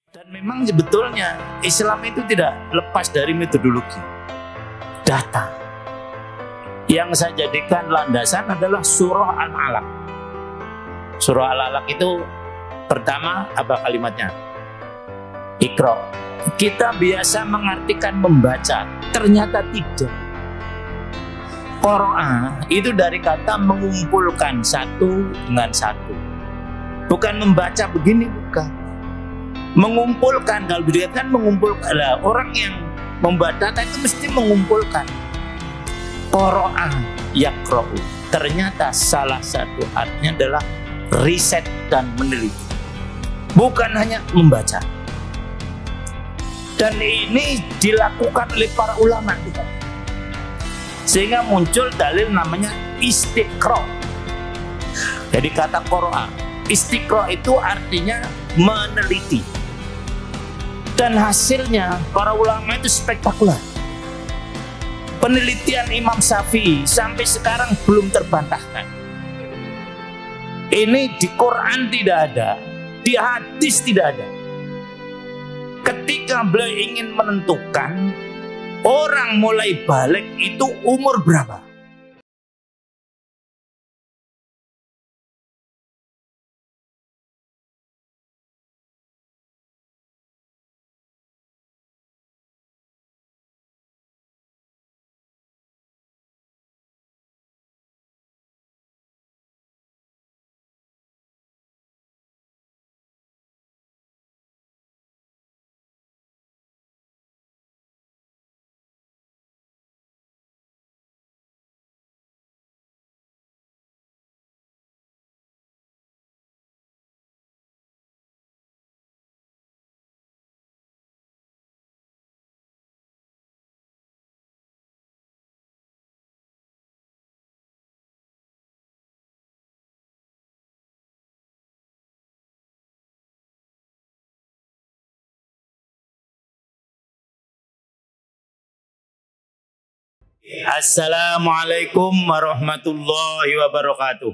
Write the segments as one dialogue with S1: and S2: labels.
S1: Dan memang sebetulnya Islam itu tidak lepas dari metodologi data. Yang saya jadikan landasan adalah surah Al-Alaq. Surah Al-Alaq itu pertama apa kalimatnya? Iqra. Kita biasa mengartikan membaca, ternyata tidak. Qara'a itu dari kata mengumpulkan satu dengan satu. Bukan membaca begini, bukan. Mengumpulkan, kalau dikatakan mengumpulkan, orang yang membaca data itu mesti mengumpulkan. Qara'a yaqra'u. Ternyata salah satu artinya adalah riset dan meneliti. Bukan hanya membaca. Dan ini dilakukan oleh para ulama juga. Sehingga muncul dalil namanya istiqra. Jadi kata qara'a, istiqra itu artinya meneliti. Dan hasilnya para ulama itu spektakuler. Penelitian Imam Syafi'i sampai sekarang belum terbantahkan. Ini di Quran tidak ada, di hadis tidak ada. Ketika beliau ingin menentukan orang mulai balik itu umur berapa? Assalamualaikum warahmatullahi wabarakatuh.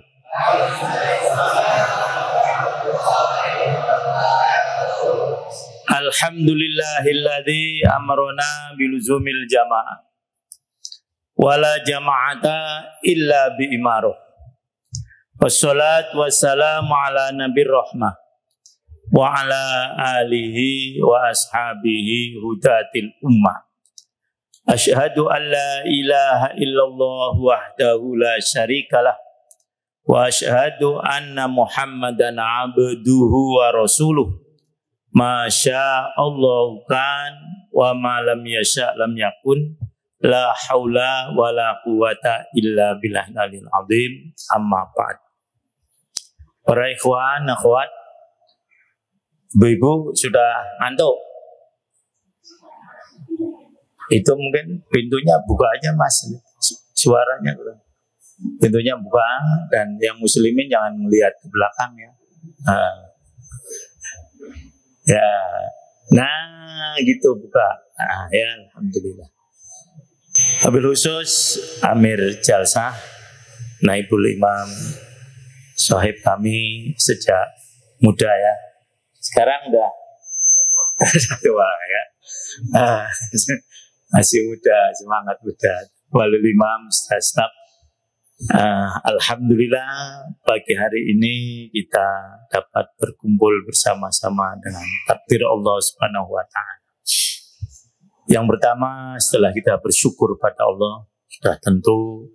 S1: Alhamdulillahilladzi amrona biluzumil jamaah wala jama'ata illa bi'imaruh. Wassalatu wassalamu ala nabir rahmah wa ala alihi wa ashabihi hudatil ummah. Asyhadu an la ilaha illallah wahdahu la syarikalah wa asyhadu anna Muhammadan abduhu wa rasuluh. Masya Allah kan wa ma lam yasha lam yakun. La haula wa la quwata illa billahil aliyil azim. Amma ba'd. Para ikhwan, akhwat, ibu-ibu sudah ngantuk? Itu mungkin pintunya buka aja mas, suaranya pintunya buka, dan yang muslimin jangan melihat ke belakang ya. Ya, nah gitu buka. Ya alhamdulillah. Wabil khusus Amir Jalsah, Naibul Imam, sahib kami sejak muda ya. Sekarang udah tua ya. Masih muda, semangat muda. Walul Imam, staf. Alhamdulillah pagi hari ini kita dapat berkumpul bersama-sama dengan takdir Allah Subhanahu wa Ta'ala. Yang pertama, setelah kita bersyukur pada Allah, sudah tentu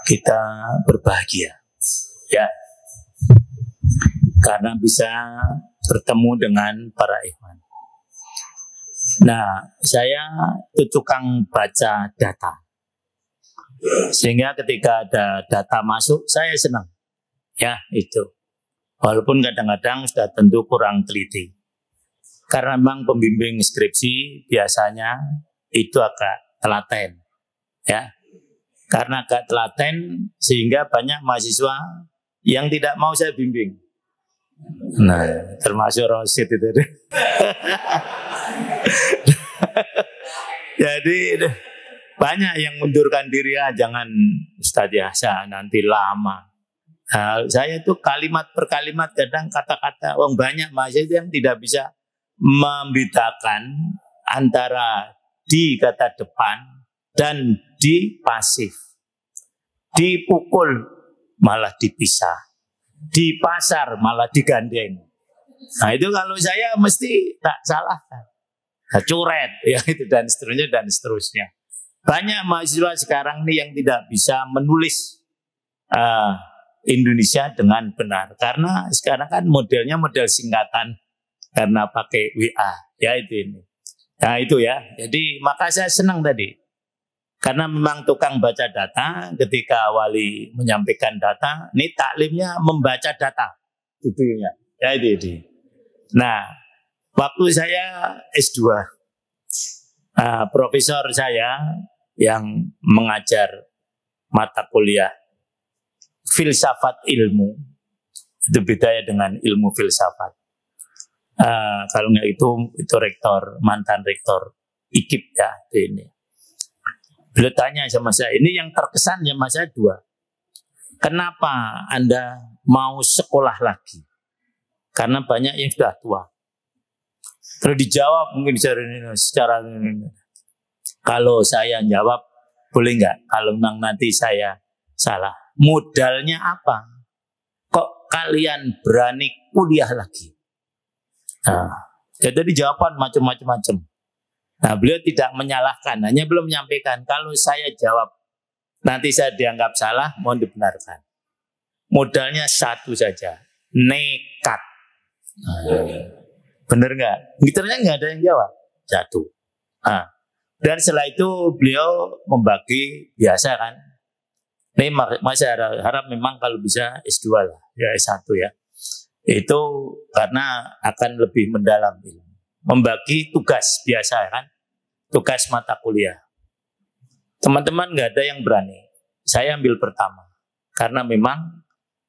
S1: kita berbahagia, ya, karena bisa bertemu dengan para ikhwan. Nah, saya itu tukang baca data, sehingga ketika ada data masuk, saya senang. Ya, itu. Walaupun kadang-kadang sudah tentu kurang teliti. Karena memang pembimbing skripsi biasanya itu agak telaten. Ya, karena agak telaten, sehingga banyak mahasiswa yang tidak mau saya bimbing. Nah, termasuk Rosid itu. Jadi banyak yang mundurkan diri, jangan Ustadz Yahsa nanti lama. Saya itu kalimat per kalimat, kadang kata-kata, banyak mahasiswa yang tidak bisa membedakan antara di kata depan dan di pasif. Dipukul malah dipisah. Di pasar malah digandeng. Nah itu kalau saya mesti tak salahkan. Nah, curet ya itu dan seterusnya dan seterusnya. Banyak mahasiswa sekarang nih yang tidak bisa menulis Indonesia dengan benar karena sekarang kan modelnya model singkatan karena pakai WA ya itu ini. Nah itu ya. Jadi maka saya senang tadi karena memang tukang baca data ketika wali menyampaikan data, ini taklimnya membaca data judulnya ya itu. Nah waktu saya S2 profesor saya yang mengajar mata kuliah filsafat ilmu itu bedanya dengan ilmu filsafat. Kalau nggak itu rektor, mantan rektor IKIP ya ini. Beliau tanya sama saya, ini yang terkesan sama saya dua. Kenapa Anda mau sekolah lagi? Karena banyak yang sudah tua. Terus dijawab mungkin secara kalau saya jawab boleh nggak? Kalau memang nanti saya salah. Modalnya apa? Kok kalian berani kuliah lagi? Nah, jadi jawaban macam-macam. Nah, beliau tidak menyalahkan, hanya belum menyampaikan. Kalau saya jawab, nanti saya dianggap salah, mohon dibenarkan. Modalnya satu saja, nekat. Bener nggak? Ternyata nggak ada yang jawab. Satu. Dan setelah itu beliau membagi biasa kan. Ini masih harap memang kalau bisa S2 lah, ya S1 ya. Itu karena akan lebih mendalam. Membagi tugas biasa kan. Tugas mata kuliah. Teman-teman nggak ada yang berani. Saya ambil pertama. Karena memang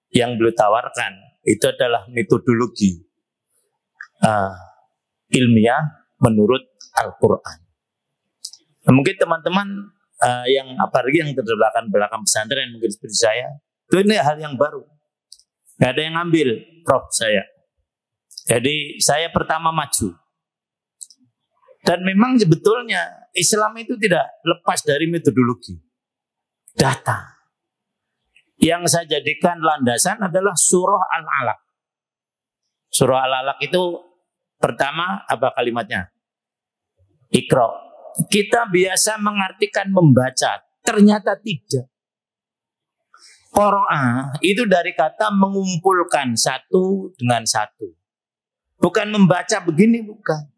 S1: yang beliau tawarkan itu adalah metodologi ilmiah menurut Al-Quran. Nah, mungkin teman-teman yang apalagi yang belakang pesantren mungkin seperti saya, itu ini hal yang baru. Nggak ada yang ngambil, Prof saya. Jadi saya pertama maju. Dan memang sebetulnya Islam itu tidak lepas dari metodologi. Data. Yang saya jadikan landasan adalah surah Al-Alaq. Surah Al-Alaq itu pertama apa kalimatnya? Iqra. Kita biasa mengartikan membaca. Ternyata tidak. Qara'a itu dari kata mengumpulkan satu dengan satu. Bukan membaca begini, bukan.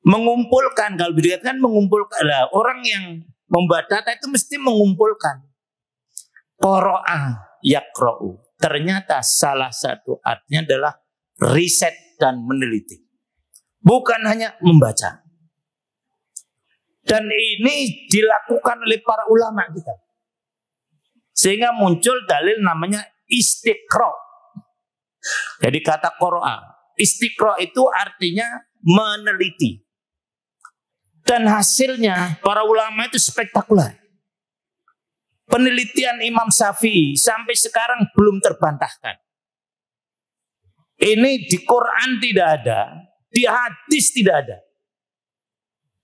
S1: Mengumpulkan, kalau dikatakan mengumpulkan, orang yang membuat data itu mesti mengumpulkan. Qara'a yaqra'u. Ternyata salah satu artinya adalah riset dan meneliti. Bukan hanya membaca. Dan ini dilakukan oleh para ulama kita. Sehingga muncul dalil namanya istiqra. Jadi kata qara'a, istiqra itu artinya meneliti. Dan hasilnya para ulama itu spektakuler. Penelitian Imam Syafi'i sampai sekarang belum terbantahkan. Ini di Quran tidak ada, di hadis tidak ada.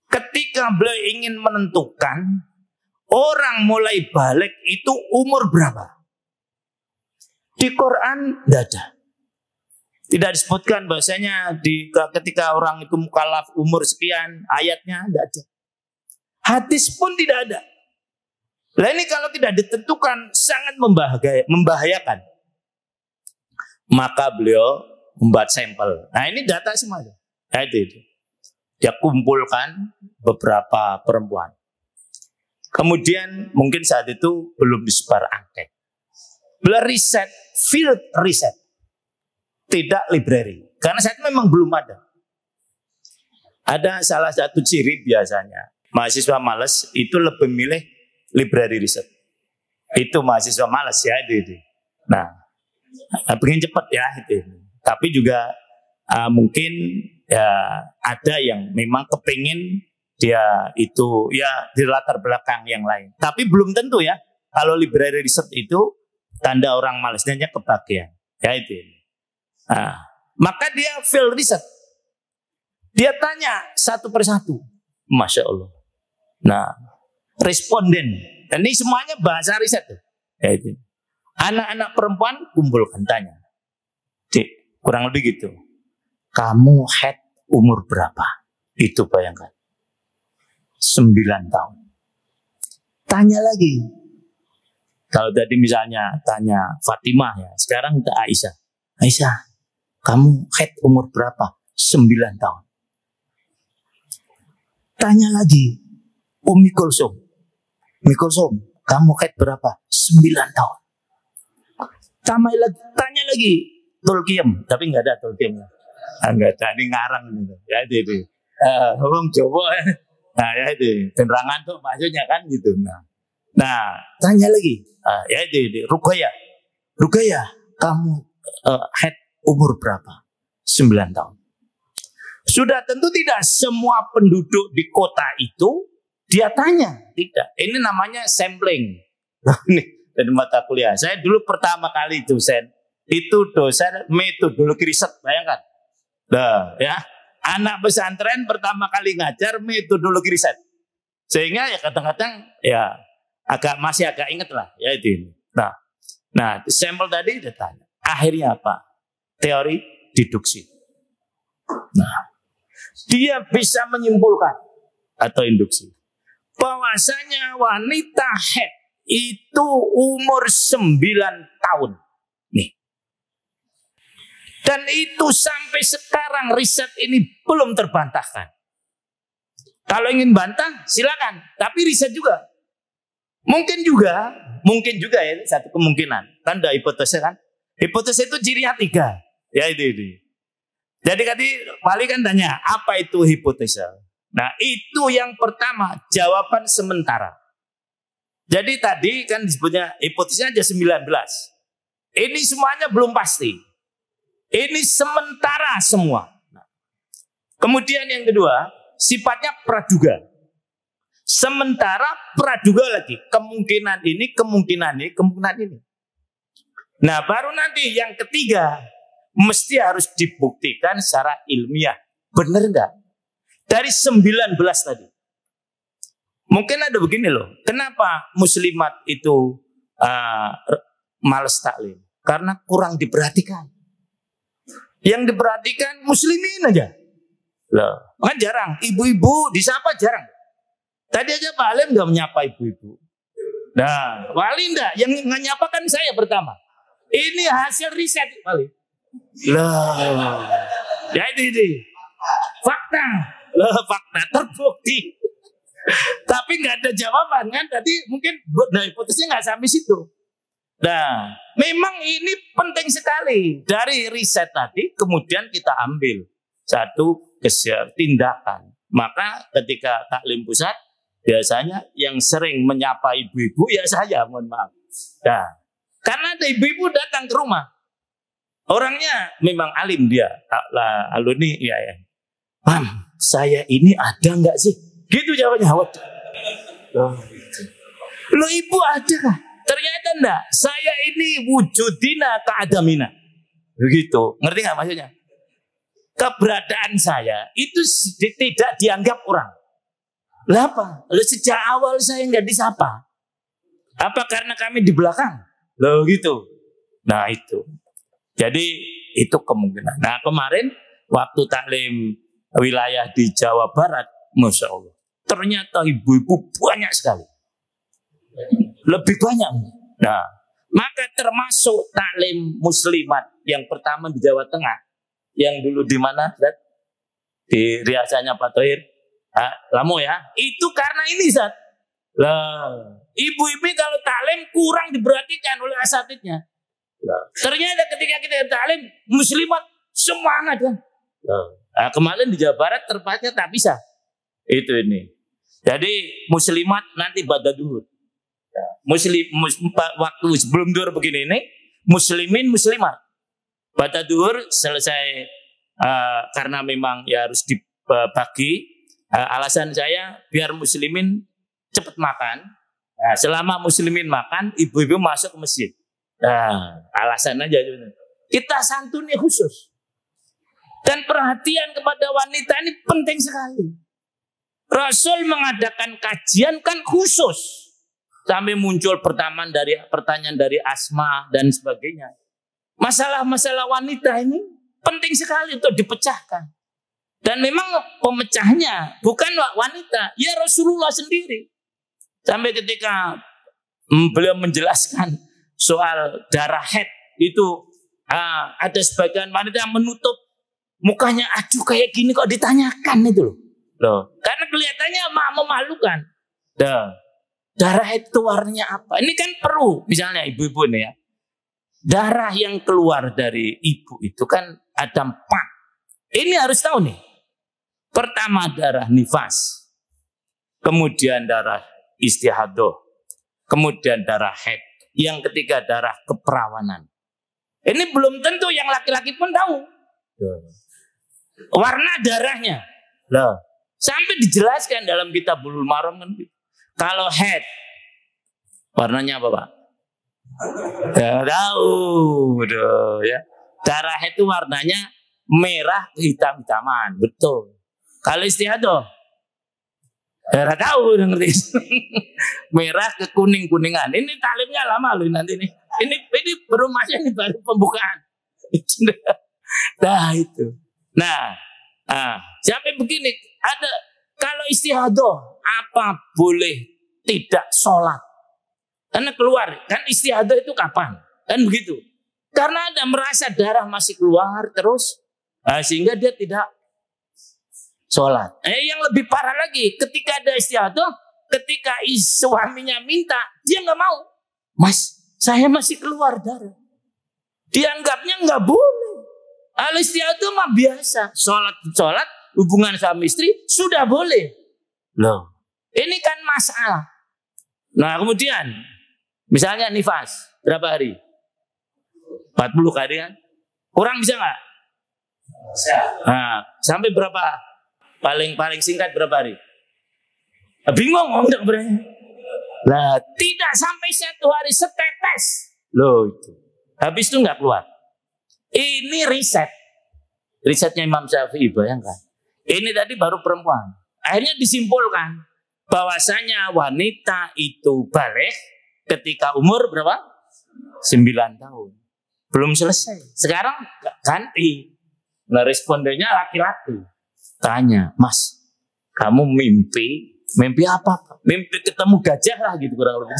S1: Ketika beliau ingin menentukan orang mulai balik itu umur berapa? Di Quran tidak ada. Tidak disebutkan bahasanya ketika orang itu mukallaf umur sekian, ayatnya tidak ada. Hadis pun tidak ada. Nah ini kalau tidak ditentukan sangat membahayakan. Maka beliau membuat sampel. Nah ini data semua. Nah, itu. Dia kumpulkan beberapa perempuan. Kemudian mungkin saat itu belum disebar angket. Beliau riset, field riset. Tidak library. Karena saat itu memang belum ada. Ada salah satu ciri biasanya. Mahasiswa malas itu lebih milih library riset. Itu mahasiswa malas ya itu. Nah, pengen cepat ya itu. Tapi juga mungkin ya ada yang memang kepingin dia itu ya di latar belakang yang lain. Tapi belum tentu ya. Kalau library riset itu tanda orang malasnya kebagian. Ya itu. Nah, maka dia field riset. Dia tanya satu persatu. Masya Allah. Nah, responden. Dan ini semuanya bahasa riset. Ya, itu. Anak-anak perempuan kumpulkan tanya. Cik, kurang lebih gitu. Kamu head umur berapa? Itu bayangkan. 9 tahun. Tanya lagi. Kalau tadi misalnya tanya Fatimah ya, sekarang kita Aisyah. Aisyah, kamu head umur berapa? 9 tahun. Tanya lagi, Ummi Kulsum. Ummi Kulsum, kamu head berapa? 9 tahun. Tanya lagi, Tulkiem, tapi nggak ada Tulkiem. Nggak ada, ini ngarang gitu. Ya itu. Orang Jawa. Nah ya itu, penerangan tuh maksudnya kan gitu. Nah tanya lagi, ya itu, Ruqayyah. Ruqayyah, kamu head umur berapa? 9 tahun. Sudah tentu tidak semua penduduk di kota itu dia tanya. Tidak. Ini namanya sampling. Ini dari mata kuliah. Saya dulu pertama kali dosen. Itu dosen metodologi riset. Bayangkan. Nah, ya. Anak pesantren pertama kali ngajar metodologi riset. Sehingga ya kadang-kadang ya masih agak inget lah. Ya itu. Nah sampel tadi dia tanya. Akhirnya apa? Teori deduksi. Nah, dia bisa menyimpulkan atau induksi bahwasanya wanita haid itu umur 9 tahun. Nih. Dan itu sampai sekarang riset ini belum terbantahkan. Kalau ingin bantah silakan, tapi riset juga. Mungkin juga ya satu kemungkinan. Kan ada hipotesis kan? Hipotesis itu cirinya 3. Ya itu. Jadi tadi Wali kan tanya, apa itu hipotesa? Nah itu yang pertama, jawaban sementara. Jadi tadi kan disebutnya hipotesisnya aja 19. Ini semuanya belum pasti. Ini sementara semua. Nah, kemudian yang kedua, sifatnya praduga. Sementara praduga lagi. Kemungkinan ini, kemungkinan ini, kemungkinan ini. Nah baru nanti yang ketiga, mesti harus dibuktikan secara ilmiah. Benar enggak? Dari 19 tadi. Mungkin ada begini loh. Kenapa muslimat itu males taklim? Karena kurang diperhatikan. Yang diperhatikan muslimin aja. Loh, kan jarang. Ibu-ibu disapa jarang. Tadi aja Pak Alim enggak menyapa ibu-ibu. Nah, Wali enggak. Yang menyapa kan saya pertama. Ini hasil riset Wali. Lah, ya ini fakta, fakta terbukti. Tapi nggak ada jawaban kan? Tadi mungkin hipotesisnya nggak sampai situ. Nah, memang ini penting sekali dari riset tadi. Kemudian kita ambil satu tindakan. Maka ketika taklim pusat biasanya yang sering menyapa ibu-ibu ya saya, mohon maaf. Nah, karena ada ibu-ibu datang ke rumah. Orangnya memang alim dia, alumni ya. Mam, saya ini ada nggak sih? Gitu jawabannya. Lo ibu ada kah? Ternyata enggak. Saya ini wujudina keadamina. Begitu. Ngerti nggak maksudnya? Keberadaan saya itu tidak dianggap orang. Lah apa? Lo sejak awal saya nggak disapa. Apa karena kami di belakang? Lo gitu. Nah itu. Jadi itu kemungkinan. Nah kemarin waktu taklim wilayah di Jawa Barat, Masya Allah, ternyata ibu-ibu banyak sekali. Lebih banyak. Nah, maka termasuk taklim muslimat yang pertama di Jawa Tengah. Yang dulu di mana? Di riasanya Pak Thohir. Lamo ya. Itu karena ini Zat. Lah, ibu-ibu kalau taklim kurang diperhatikan oleh asatidnya. Ternyata ketika kita taklim muslimat semangat kan. Nah, kemarin di Jawa Barat terpaksa tak bisa. Itu ini. Jadi muslimat nanti pada duhur. Waktu sebelum duhur begini ini muslimin muslimat. Pada duhur selesai karena memang ya harus dibagi. Alasan saya biar muslimin cepat makan. Nah, selama muslimin makan, ibu-ibu masuk ke masjid. Nah, alasan aja. Kita santunnya khusus. Dan perhatian kepada wanita ini penting sekali. Rasul mengadakan kajian kan khusus. Sampai muncul pertanyaan dari Asma dan sebagainya. Masalah-masalah wanita ini penting sekali untuk dipecahkan. Dan memang pemecahnya bukan wanita, ya Rasulullah sendiri. Sampai ketika beliau menjelaskan soal darah haid itu, ada sebagian wanita yang menutup mukanya, aduh kayak gini kok ditanyakan itu loh. Karena kelihatannya memalukan. Darah haid itu warnanya apa? Ini kan perlu, misalnya ibu-ibu nih ya. Darah yang keluar dari ibu itu kan ada 4. Ini harus tahu nih. Pertama darah nifas. Kemudian darah istihadah. Kemudian darah haid. Yang ketiga darah keperawanan. Ini belum tentu yang laki-laki pun tahu. Warna darahnya. Sampai dijelaskan dalam kitab Bulughul Maram kan. Kalau haid, warnanya apa Pak? Ya, tahu. Ya. Darah haid itu warnanya merah hitam-hitaman. Betul. Kalau istihadah, ya tahu, ngerti. Merah ke kuning-kuningan. Ini talimnya lama loh nanti nih. Ini belum aja nih baru pembukaan. Nah itu. Nah, sampai begini ada. Kalau istihadah, apa boleh tidak sholat? Karena keluar, kan istihadah itu kapan? Kan begitu. Karena ada merasa darah masih keluar terus, sehingga dia tidak sholat. Yang lebih parah lagi, ketika ada istihadah, ketika suaminya minta, dia nggak mau. Mas, saya masih keluar darah. Dianggapnya nggak boleh. Kalau istihadah mah biasa, sholat, hubungan suami istri sudah boleh. Loh, ini kan masalah. Nah kemudian, misalnya nifas, berapa hari? 40 hari kan? Kurang bisa nggak? Bisa. Nah, sampai berapa? Paling singkat berapa hari? Bingung enggak berarti? Lah, tidak sampai 1 hari setetes. Loh itu. Habis itu nggak keluar. Ini risetnya Imam Syafi'i, bayangkan. Ini tadi baru perempuan. Akhirnya disimpulkan bahwasanya wanita itu balik ketika umur berapa? 9 tahun. Belum selesai. Sekarang ganti. Nah respondennya laki-laki. Tanya, Mas, kamu mimpi apa? Mimpi ketemu gajah lah gitu kurang lebih.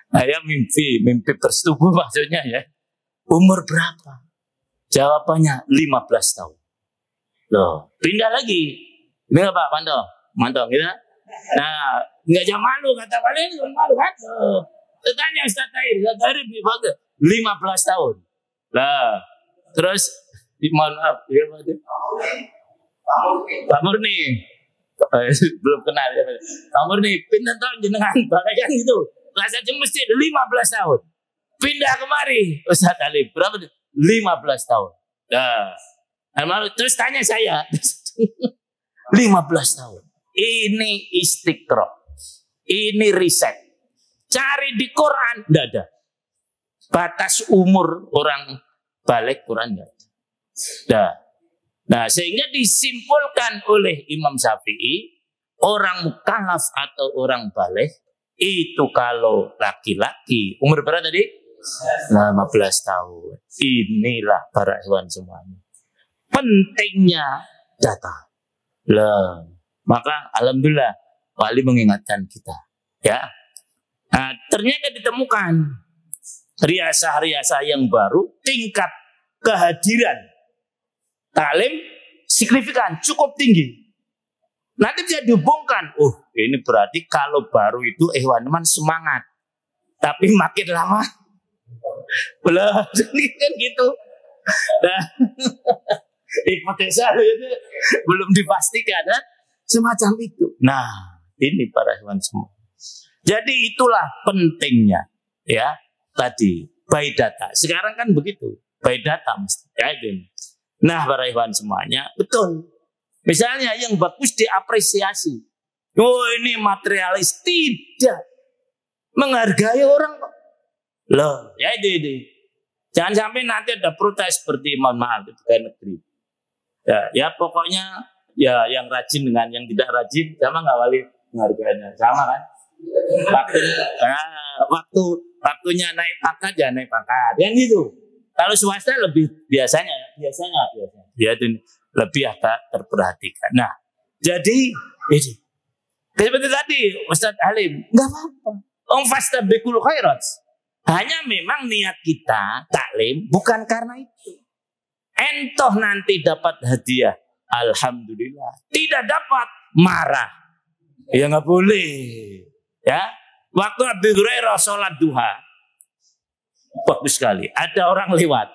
S1: Saya mimpi bersetubuh maksudnya ya. Umur berapa? Jawabannya 15 tahun. Loh, pindah lagi. Ini Pak Mantong gitu. Nah, nggak jangan malu kata kalian, jangan malu kan? Tanya Ustaz Tahir 15 tahun. Lah, terus mohon maaf ya Pak Murni. Belum kenal ya. Pak Murni, pindah tahun jenengan bagaimana gitu. Rasa mesti 15 tahun. Pindah kemari Ustaz Ali, berapa? 15 tahun. Nah, terus tanya saya 15 tahun. Ini istiqra. Ini riset. Cari di Quran enggak ada. Batas umur orang balik Quran enggak ada. Nah, sehingga disimpulkan oleh Imam Syafi'i, orang mukallaf atau orang balik itu kalau laki-laki umur berapa tadi? 15 tahun. Inilah para hewan semuanya. Pentingnya data. Lah, maka alhamdulillah Wali mengingatkan kita, ya. Nah, ternyata ditemukan riasah-riasah yang baru, tingkat kehadiran talim signifikan, cukup tinggi. Nanti bisa dihubungkan, ini berarti kalau baru itu hewan semangat, tapi makin lama belum kan gitu. Nah, hipotesa itu belum dipastikan kan? Semacam itu. Nah, ini para hewan semua. Jadi itulah pentingnya ya tadi by data. Sekarang kan begitu, by data mesti. Ya, nah, para hewan semuanya betul. Misalnya yang bagus diapresiasi. Oh, ini materialis, tidak menghargai orang kok. Loh, ya ini. Jangan sampai nanti ada protes seperti mohon maaf di pegawai negeri. Ya pokoknya ya yang rajin dengan yang tidak rajin sama nggak wali penghargaannya sama kan? Waktunya naik pangkat ya naik pangkat, yang gitu. Kalau swasta lebih biasanya ya itu lebih agak terperhatikan. Nah, jadi ini seperti tadi Ustadz Halim, nggak apa-apa. Fastabiqul khairat. Hanya memang niat kita taklim bukan karena itu. Entoh nanti dapat hadiah, alhamdulillah. Tidak dapat, marah. Ya nggak boleh. Ya, waktu Abu Hurairah sholat duha, bagus sekali. Ada orang lewat,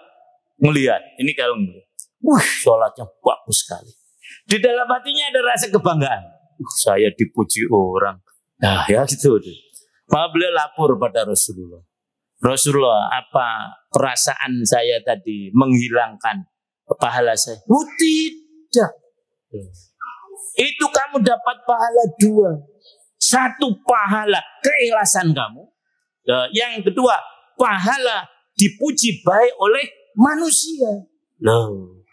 S1: melihat. Ini kalau sholatnya bagus sekali. Di dalam hatinya ada rasa kebanggaan. Saya dipuji orang. Nah, ya gitu. Maka beliau lapor pada Rasulullah. Rasulullah, apa perasaan saya tadi menghilangkan pahala saya? Oh tidak. Itu kamu dapat pahala 2. 1 pahala keikhlasan kamu. Yang kedua, pahala dipuji baik oleh manusia. Loh.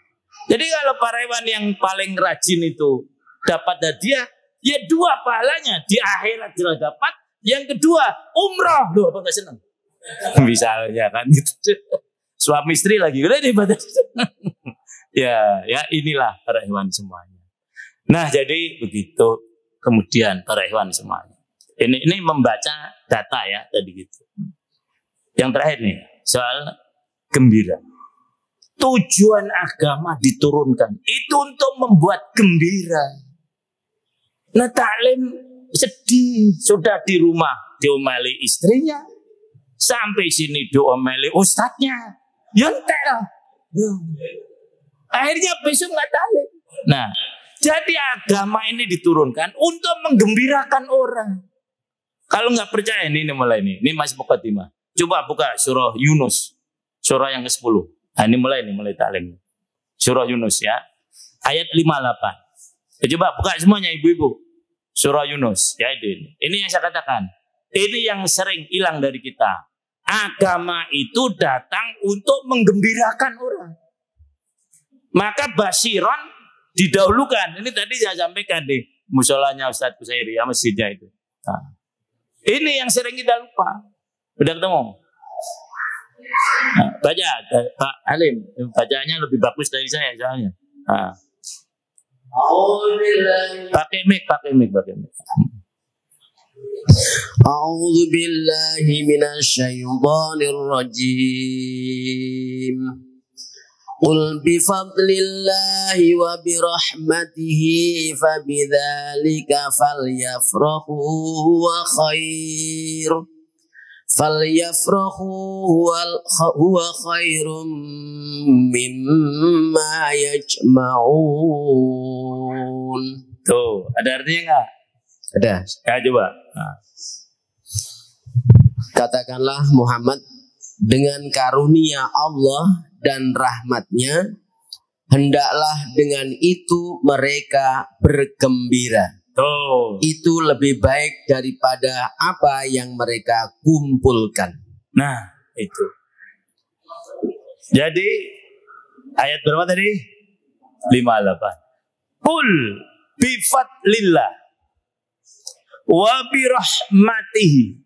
S1: Jadi kalau para hewan yang paling rajin itu dapat hadiah, ya 2 pahalanya. Di akhirat jelas dapat. Yang kedua, umroh. Loh, apa nggak senang? Misalnya kan gitu. Suami istri lagi udah dibatas. ya inilah para hewan semuanya. Nah, jadi begitu. Kemudian para hewan semuanya. Ini membaca data ya tadi gitu. Yang terakhir nih soal gembira. Tujuan agama diturunkan itu untuk membuat gembira. Nah, taklim sedih sudah di rumah diomeli istrinya, sampai sini diomeli ustadznya, yontel. Akhirnya besok nggak taklim. Nah, jadi agama ini diturunkan untuk menggembirakan orang. Kalau nggak percaya ini mulai ini masih mukadimah. Coba buka surah Yunus, surah yang ke-10. Nah, ini mulai taklim. Surah Yunus ya, ayat 58. Coba buka semuanya ibu-ibu. Surah Yunus ya ini. Ini yang saya katakan. Ini yang sering hilang dari kita. Agama itu datang untuk menggembirakan orang. Maka basiron didahulukan. Ini tadi saya sampaikan di musolanya Ustadz Kusairi ya, masjidnya itu. Nah, ini yang sering kita lupa. Udah ketemu? Nah, baca Pak Halim, bacaannya lebih bagus dari saya soalnya. Nah. Pakai mic.
S2: A'udzu billahi minasyaitonir rajim. Qul bi fadlillahi wa bi rahmatihi fabidzalika falyafrahu huwa khair. Falyafrahu huwa khairum mimma yajma'un.
S1: Tuh, ada artinya enggak?
S2: Ada.
S1: Ya coba. Nah.
S2: Katakanlah Muhammad, dengan karunia Allah dan rahmatnya, hendaklah dengan itu mereka bergembira.
S1: Tuh.
S2: Itu lebih baik daripada apa yang mereka kumpulkan.
S1: Nah, itu. Jadi ayat berapa tadi? 58. Qul bi fadlillah wa bi rahmatihi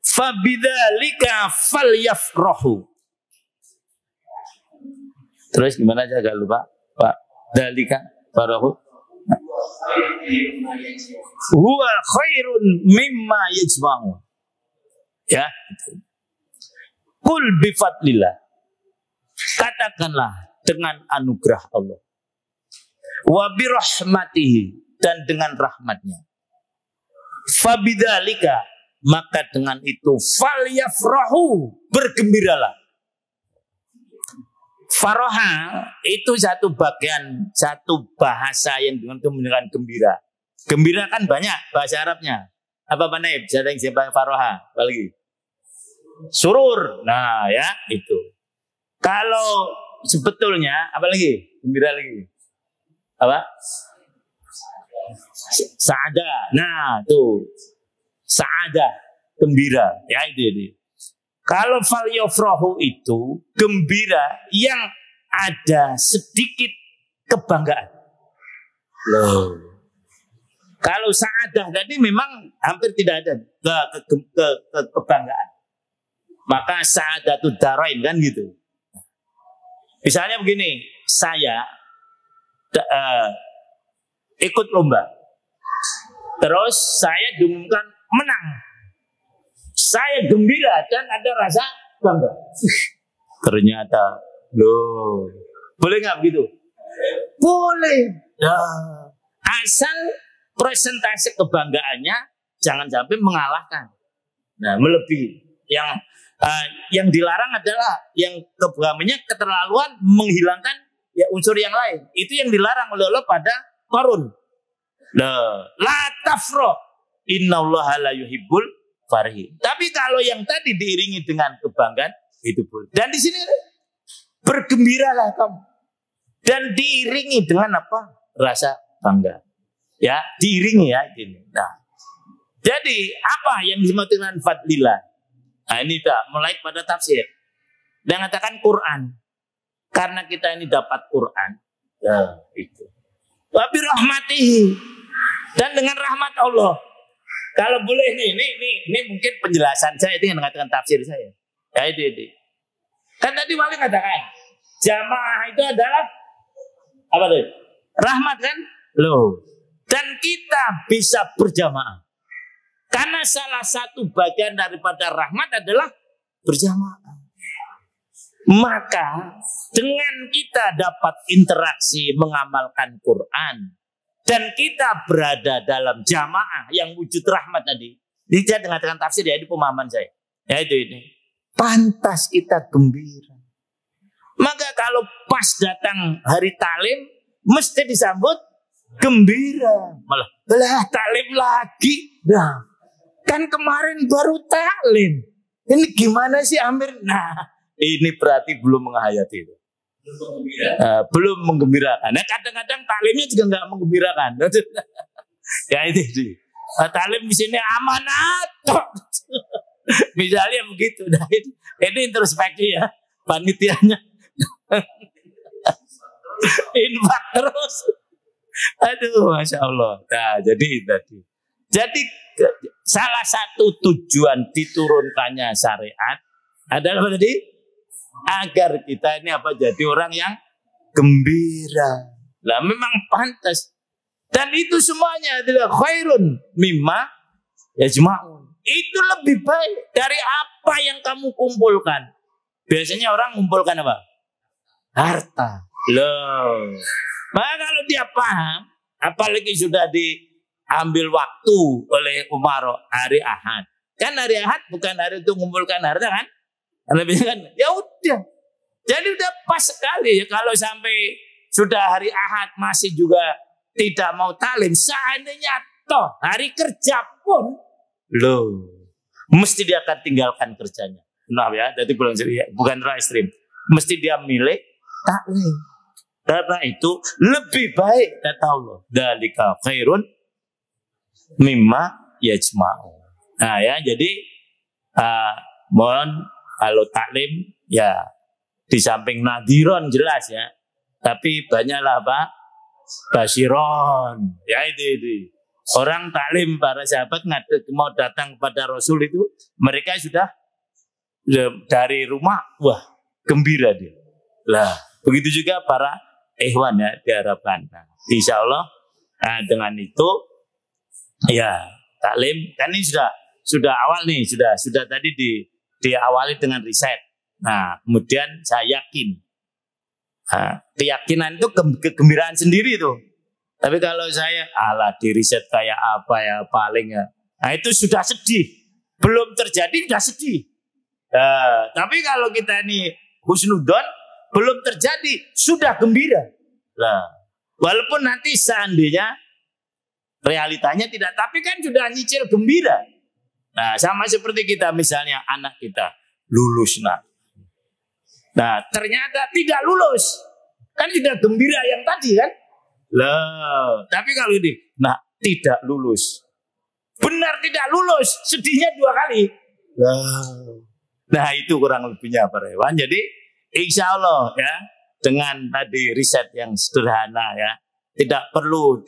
S1: fabidzalika falyafrahu. Terus gimana aja agak lupa, Pak? Dalika farahu. Huwa khairun mimma yajma'un. Ya. Qul bi fadlillah. Katakanlah dengan anugerah Allah. Wa bi rahmatihi, dan dengan rahmatnya. Fabidzalika, maka dengan itu falyafrahu, bergembiralah. Faraha itu satu bagian, satu bahasa yang dengan gembira. Gembira kan banyak bahasa Arabnya. Apa Naib? Ada yang siapa faraha? Apa lagi? Surur. Nah ya itu. Kalau sebetulnya apa lagi? Gembira lagi. Apa? Sa'ada. Nah tuh. Sa'ada. Gembira. Ya itu. Kalau fal yafrahu itu gembira yang ada sedikit kebanggaan. Loh. Kalau sa'adah tadi memang hampir tidak ada kebanggaan. Maka sa'adatud darain kan gitu. Misalnya begini, saya ikut lomba. Terus saya diumumkan menang. Saya gembira dan ada rasa bangga. Ternyata, loh, boleh nggak begitu? Boleh. Nah, asal presentasi kebanggaannya jangan sampai mengalahkan. Nah, melebihi. Yang dilarang adalah yang kebanggaannya keterlaluan menghilangkan ya unsur yang lain. Itu yang dilarang oleh Allah pada Qarun. La tafro, innallaha la yuhibbul farihin. Tapi kalau yang tadi diiringi dengan kebanggaan itu boleh. Dan di sini bergembiralah kamu. Dan diiringi dengan apa? Rasa bangga. Ya, diiringi ya ini. Nah, jadi apa yang dimaksud dengan fadlillah? Nah, ini mulai pada tafsir. Dan mengatakan Quran. Karena kita ini dapat Quran. Ya, itu. Wa bi rahmatihi. Dan dengan rahmat Allah. Kalau boleh ini mungkin penjelasan saya itu yang mengatakan tafsir saya. Ya itu. Kan tadi Wali katakan jamaah itu adalah apa tuh? Rahmat kan? Loh. Dan kita bisa berjamaah. Karena salah satu bagian daripada rahmat adalah berjamaah. Maka dengan kita dapat interaksi mengamalkan Quran dan kita berada dalam jamaah yang wujud rahmat tadi. Ini saya mengatakan tafsir ya, ini pemahaman saya. Ya itu ini. Pantas kita gembira. Maka kalau pas datang hari talim mesti disambut gembira. Malah talim lagi. Nah, kan kemarin baru talim. Ini gimana sih Amir? Nah, ini berarti belum menghayati itu. Belum menggembirakan. Nah, kadang-kadang talimnya juga nggak menggembirakan. Ya itu. Talim di sini amanat. Misalnya begitu. Nah, ini introspeksi ya panitianya. Infak terus. Aduh, masya Allah. Nah, jadi salah satu tujuan diturunkannya syariat adalah apa tadi? Agar kita ini apa jadi orang yang gembira. Lah memang pantas. Dan itu semuanya adalah khairun mimma yajma'un. Itu lebih baik dari apa yang kamu kumpulkan. Biasanya orang kumpulkan apa? Harta. Loh. Maka kalau dia paham, apalagi sudah diambil waktu oleh Umar hari Ahad. Kan hari Ahad bukan hari untuk mengumpulkan harta kan? Lebih kan, ya udah. Jadi udah pas sekali ya kalau sampai sudah hari Ahad masih juga tidak mau talim. Seandainya toh hari kerja pun, loh, mesti dia akan tinggalkan kerjanya. Nah ya, jadi bukan ekstrim. Mesti dia milik talim. Karena itu lebih baik kata Allah. Dzalika khairun mimma yajma'u. Nah ya, jadi mohon kalau taklim ya di samping nadiron jelas ya, tapi banyaklah apa? Basiron. Ya itu. Orang taklim para sahabat mau datang kepada Rasul itu, mereka sudah dari rumah, wah gembira dia. Lah, begitu juga para ikhwan ya diharapkan. Nah, insya Allah dengan itu ya taklim kan ini sudah awal nih, sudah tadi diawali dengan riset. Nah, kemudian saya yakin. Keyakinan itu kegembiraan sendiri itu. Tapi kalau saya, di riset kayak apa ya paling ya. Nah, itu sudah sedih. Belum terjadi sudah sedih. Tapi kalau kita ini husnudon, belum terjadi sudah gembira. Nah, walaupun nanti seandainya realitanya tidak, tapi kan sudah nyicil gembira. Nah, sama seperti kita misalnya anak kita lulus Nah, ternyata tidak lulus. Kan sudah gembira yang tadi kan? Loh, tapi kalau ini tidak lulus. Benar tidak lulus, sedihnya 2 kali. Loh. Nah itu kurang lebihnya Pak Rewan. Jadi insya Allah ya dengan tadi riset yang sederhana ya, tidak perlu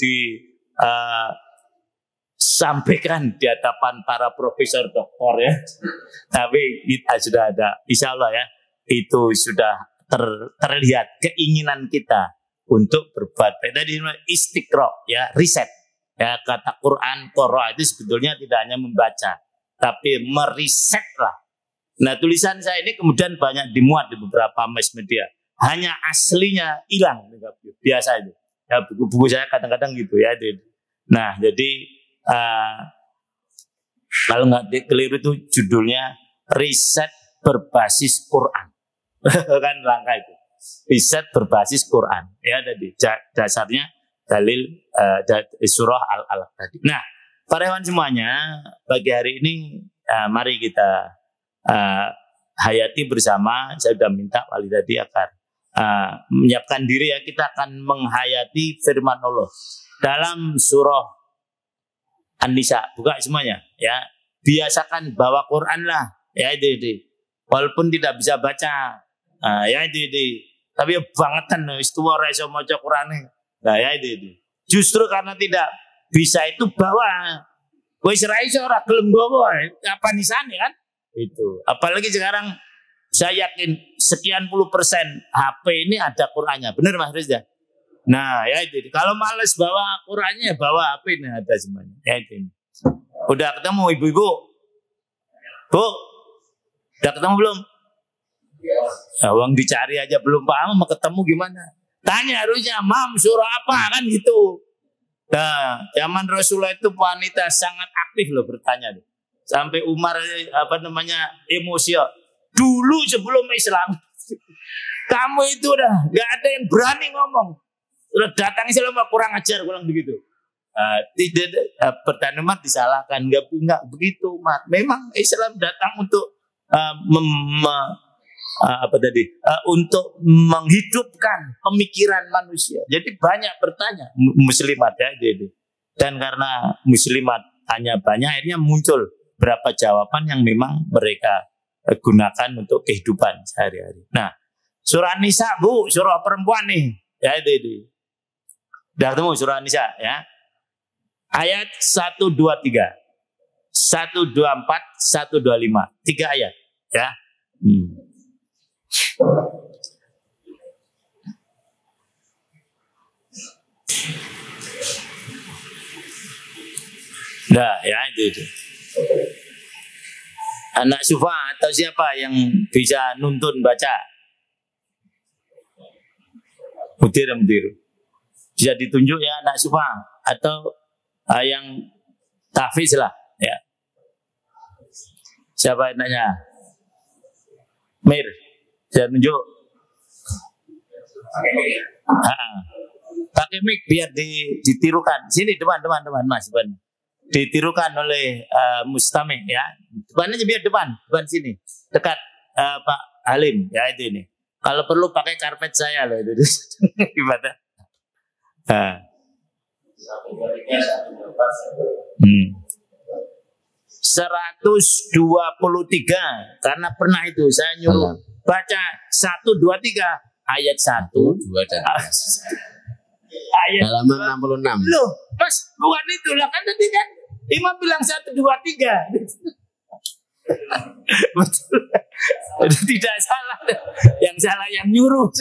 S1: disampaikan di hadapan para profesor doktor ya, tapi kita sudah ada, insya Allah ya, itu sudah terlihat keinginan kita untuk berbuat baik. Tadi istiqra ya, riset ya, kata Quran qara itu sebetulnya tidak hanya membaca tapi meriset lah. Nah tulisan saya ini kemudian banyak dimuat di beberapa mass media, hanya aslinya hilang biasa itu ya, buku-buku saya kadang-kadang gitu ya. Nah jadi kalau nggak keliru itu judulnya riset berbasis Quran. Kan langkah itu, riset berbasis Quran ya, tadi dasarnya dalil surah Al-Alaq tadi. Nah para hewan semuanya, pagi hari ini mari kita hayati bersama. Saya sudah minta wali tadi akan menyiapkan diri ya, kita akan menghayati firman Allah dalam surah An-Nisa. Buka semuanya ya, biasakan bawa Quran lah ya, itu. Walaupun tidak bisa baca ya itu. Tapi bangetan istiwa iso maca Qurane. Nah ya itu. Justru karena tidak bisa itu bawa. Wis ra iso ora gelem bawa, apa nisane kan? Itu. Apalagi sekarang saya yakin sekian puluh persen HP ini ada Qur'annya. Benar Mas Rizda? Nah ya itu. Kalau males bawa Qur'annya, bawa HP ini ada semuanya. Ya itu. Udah ketemu ibu-ibu? Bu? Udah ketemu belum? Nah, uang dicari aja belum paham, mau ketemu gimana? Tanya harusnya, Mam surah apa kan gitu. Nah, zaman Rasulullah itu wanita sangat aktif loh bertanya. Sampai Umar emosi. Dulu sebelum Islam, kamu itu udah nggak ada yang berani ngomong. Udah datang Islam kurang ajar, kurang begitu. Tidak bertanya Mat disalahkan, nggak begitu Mat. Memang Islam datang untuk untuk menghidupkan pemikiran manusia. Jadi banyak bertanya muslimat ya, jadi. Dan karena muslimat tanya banyak, akhirnya muncul berapa jawaban yang memang mereka gunakan untuk kehidupan sehari-hari. Nah, surah Nisa Bu, surah perempuan nih. Ya itu. Udah ketemu surah Nisa ya. Ayat 1, 2, 3. 1, 2, 4, 1, 2, 5. 3 ayat ya. Nah ya itu. Anak Sufa atau siapa yang bisa nuntun baca? Mudir. Bisa ditunjuk ya anak Sufa atau yang tahfiz lah ya. Siapa yang nanya? Mir, saya tunjuk. Pakai mic biar ditirukan. Sini depan Mas, depan. Ditirukan oleh Mustami ya. Depan aja biar depan sini. Dekat Pak Halim ya itu ini. Kalau perlu pakai karpet saya loh itu. Gimana? 123 karena pernah itu saya nyuruh baca 1, 2, 3 ayat 1, 2 dan 3. Ayat
S2: halaman 66.
S1: Loh, Mas, bukan itu lah kan tadi kan Imam bilang 1, 2, 3. Betul. Tidak salah. Yang salah yang nyuruh.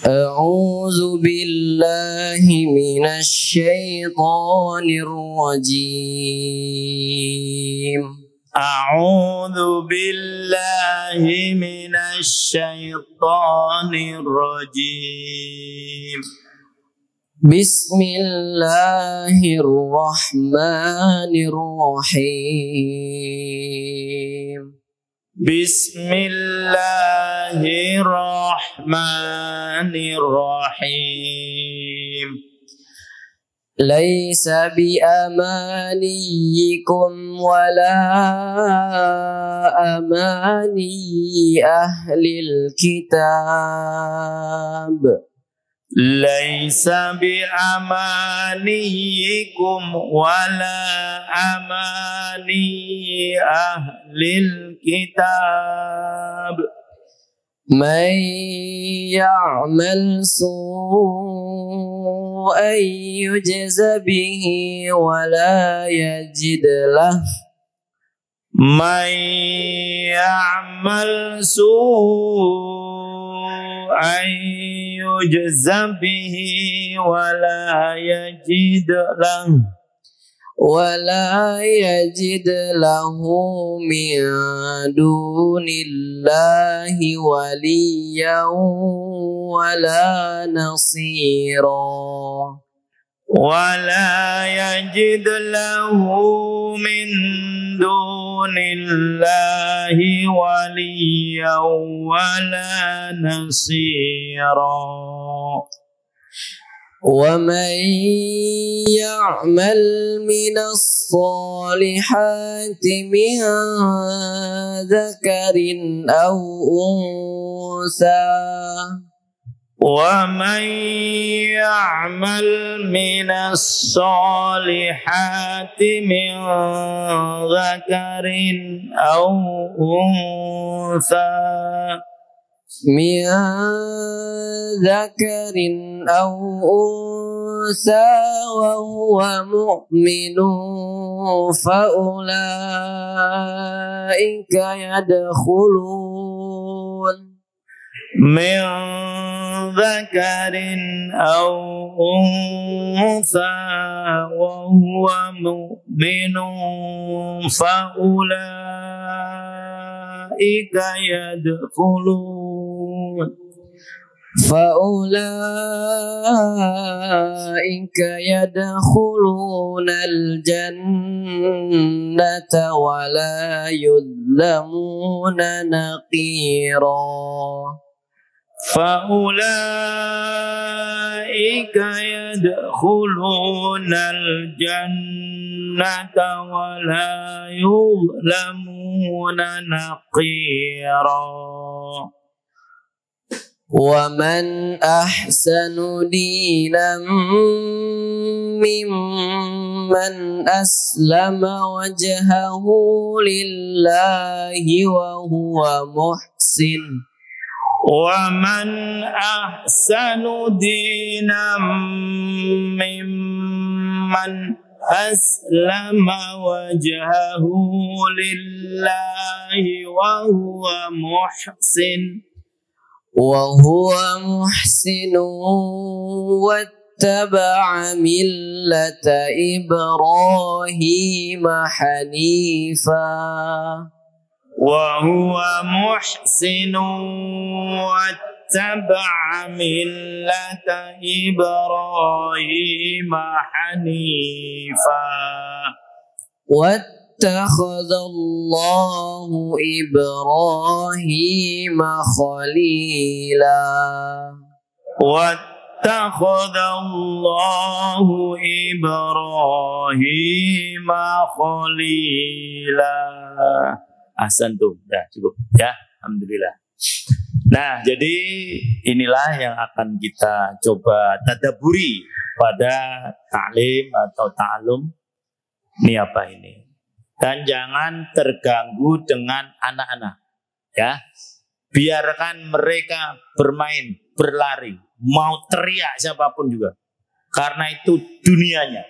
S2: A'udzu billahi minasyaitonir rajim.
S1: A'udzu billahi minasyaitonir rajim.
S2: Bismillahirrahmanirrahim.
S1: Bismillahirrahmanirrahim.
S2: ليس بأمانيكم ولا أماني أهل الكتاب
S1: ليس بأمانيكم ولا أماني أهل الكتاب
S2: من يعمل سوءا يجز به ولا يجد له
S1: من يعمل سوءا يجز به ولا يجد له
S2: من دون الله وليا ولا نصيرا
S1: ولا يجد له من دون الله وليا ولا نصيرا
S2: ومن يعمل من الصالحات من ذكر أو أنثى
S1: ومن يعمل من الصالحات من ذكر أو أنثى
S2: وهو مؤمن فأولئك يدخلون
S1: من ذكر أو أنثى وهو مؤمن فأولئك
S2: يدخلون الجنة ولا يظلمون نقيرا
S1: فأولئك يدخلون الجنة ولا يظلمون نقيرا
S2: ومن أحسن دينا ممن أسلم وجهه لله وهو محسن
S1: ومن أحسن دينا ممن أسلم وجهه لله وهو محسن واتبع ملة إبراهيم حنيفا وهو محسن واتبع ملة إبراهيم حنيفا
S2: واتخذ الله إبراهيم خليلا
S1: واتخذ الله إبراهيم خليلا. Ahsantum. Ya, cukup. Ya, alhamdulillah. Nah, jadi inilah yang akan kita coba tadaburi pada ta'lim atau ta'alum. Ini apa ini? Dan jangan terganggu dengan anak-anak. Ya. Biarkan mereka bermain, berlari, mau teriak siapapun juga. Karena itu dunianya.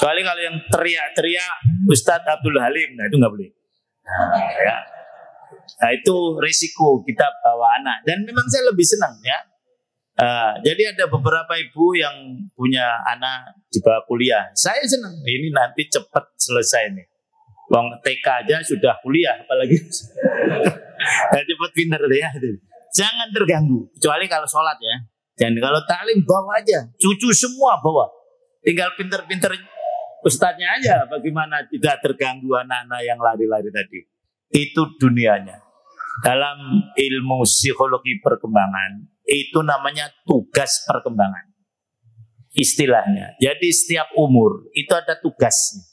S1: Kecuali kalau yang teriak-teriak Ustadz Abdul Halim, nah itu nggak boleh. Ya. Nah itu risiko kita bawa anak. Dan memang saya lebih senang ya. Jadi ada beberapa ibu yang punya anak di bawah kuliah. Saya senang. Ini nanti cepat selesai nih. Wong TK aja sudah kuliah, apalagi cepat pintar ya. Jangan terganggu. Kecuali kalau sholat ya. Dan kalau taklim bawa aja. Cucu semua bawa. Tinggal pintar-pintar ustadznya aja. Bagaimana tidak terganggu anak-anak yang lari-lari tadi. Itu dunianya. Dalam ilmu psikologi perkembangan, itu namanya tugas perkembangan. istilahnya. Jadi setiap umur itu ada tugasnya.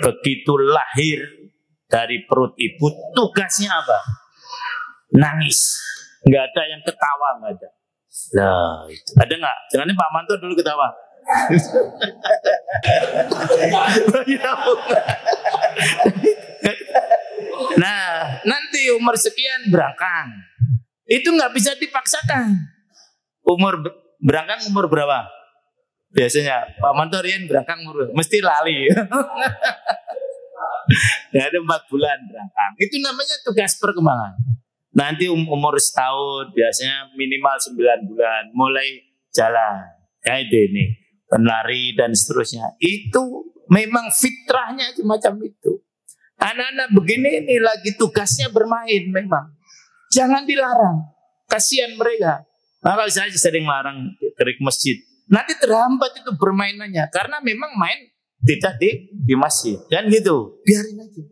S1: Begitu lahir dari perut ibu, tugasnya apa? Nangis. Nggak ada yang ketawa, nggak ada. Lah, itu. Ada nggak? Jangan Pak Manto dulu ketawa. Nah, nanti umur sekian berangkang. Itu nggak bisa dipaksakan. Berangkang umur berapa? Biasanya Pak Manto Rian berangkang umur mesti lali. Ya, ada 4 bulan berangkang. Itu namanya tugas perkembangan. Nanti umur setahun biasanya minimal 9 bulan mulai jalan. Ya itu ini penlari dan seterusnya. Itu memang fitrahnya semacam itu. Anak-anak begini ini lagi tugasnya bermain memang. Jangan dilarang. Kasihan mereka. Maka saya sering larang ke masjid. Nanti terhambat itu permainannya karena memang main tidak di masjid. Dan gitu. Biarin aja.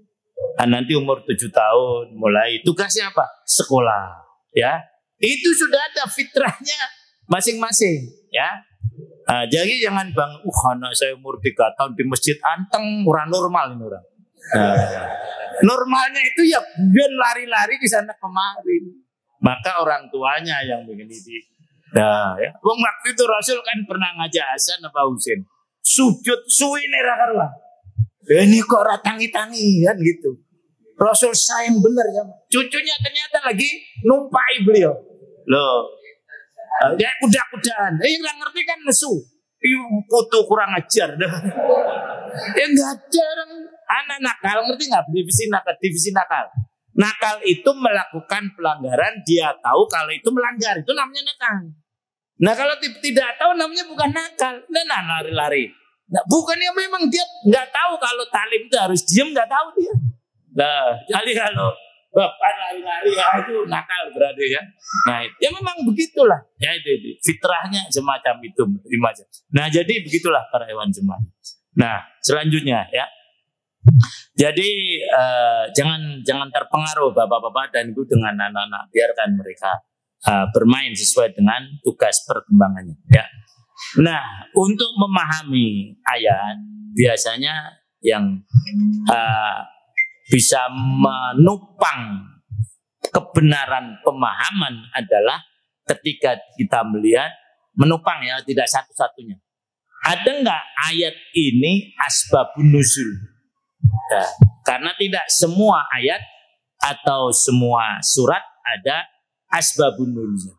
S1: Nah, nanti umur 7 tahun mulai tugasnya apa? Sekolah, ya. Itu sudah ada fitrahnya masing-masing, ya. Nah, jadi jangan bang, anak saya umur 3 tahun di masjid anteng, orang normal ini orang. Normalnya itu ya biar lari-lari di sana kemari. Maka orang tuanya yang begini nah, ya. Waktu itu Rasul kan pernah ngajak Hasan apa Husain sujud suwi neraka. Ini kok ratangi-tangi kan gitu. Rasul sayang benar ya. Cucunya ternyata lagi numpai beliau. Loh. Ya kuda-kudaan. Yang ngerti kan nesu. Putu kurang ajar. Ya enggak ada orang anak nakal, ngerti enggak? Divisi nakal. Nakal itu melakukan pelanggaran, dia tahu kalau itu melanggar. Itu namanya nakal. Nah, kalau tidak tahu namanya bukan nakal. Nah, lari-lari. Nah, bukannya memang dia nggak tahu kalau talim itu harus diem, nggak tahu dia. Nah, jadi kalau bapak lari-lari ya itu nakal berarti ya. Nah, ya memang begitulah. Ya itu fitrahnya semacam itu. Nah, jadi begitulah para hewan semua. Nah, selanjutnya ya. Jadi jangan terpengaruh bapak-bapak dan ibu dengan anak-anak. Biarkan mereka bermain sesuai dengan tugas perkembangannya. Ya. Nah, untuk memahami ayat biasanya yang bisa menopang kebenaran pemahaman adalah ketika kita melihat menopang ya, tidak satu-satunya. Ada nggak ayat ini asbabun nuzul? Ya, karena tidak semua ayat atau semua surat ada asbabun nuzul.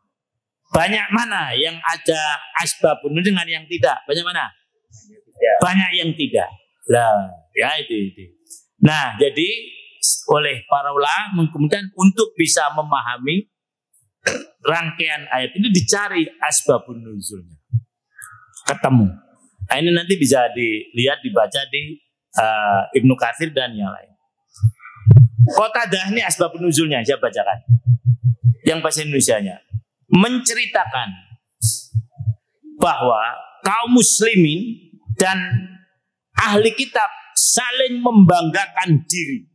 S1: Banyak mana yang ada asbabun nuzul dengan yang tidak? Banyak mana? Banyak yang tidak. Lah, ya itu. Nah, jadi oleh para ulama kemudian untuk bisa memahami rangkaian ayat ini dicari asbabun nuzulnya. Ketemu. Nah, ini nanti bisa dilihat dibaca di Ibnu Katsir dan yang lain. Qatadah ini asbabun nuzulnya saya bacakan. Yang bahasa Indonesianya menceritakan bahwa kaum muslimin dan ahli kitab saling membanggakan diri.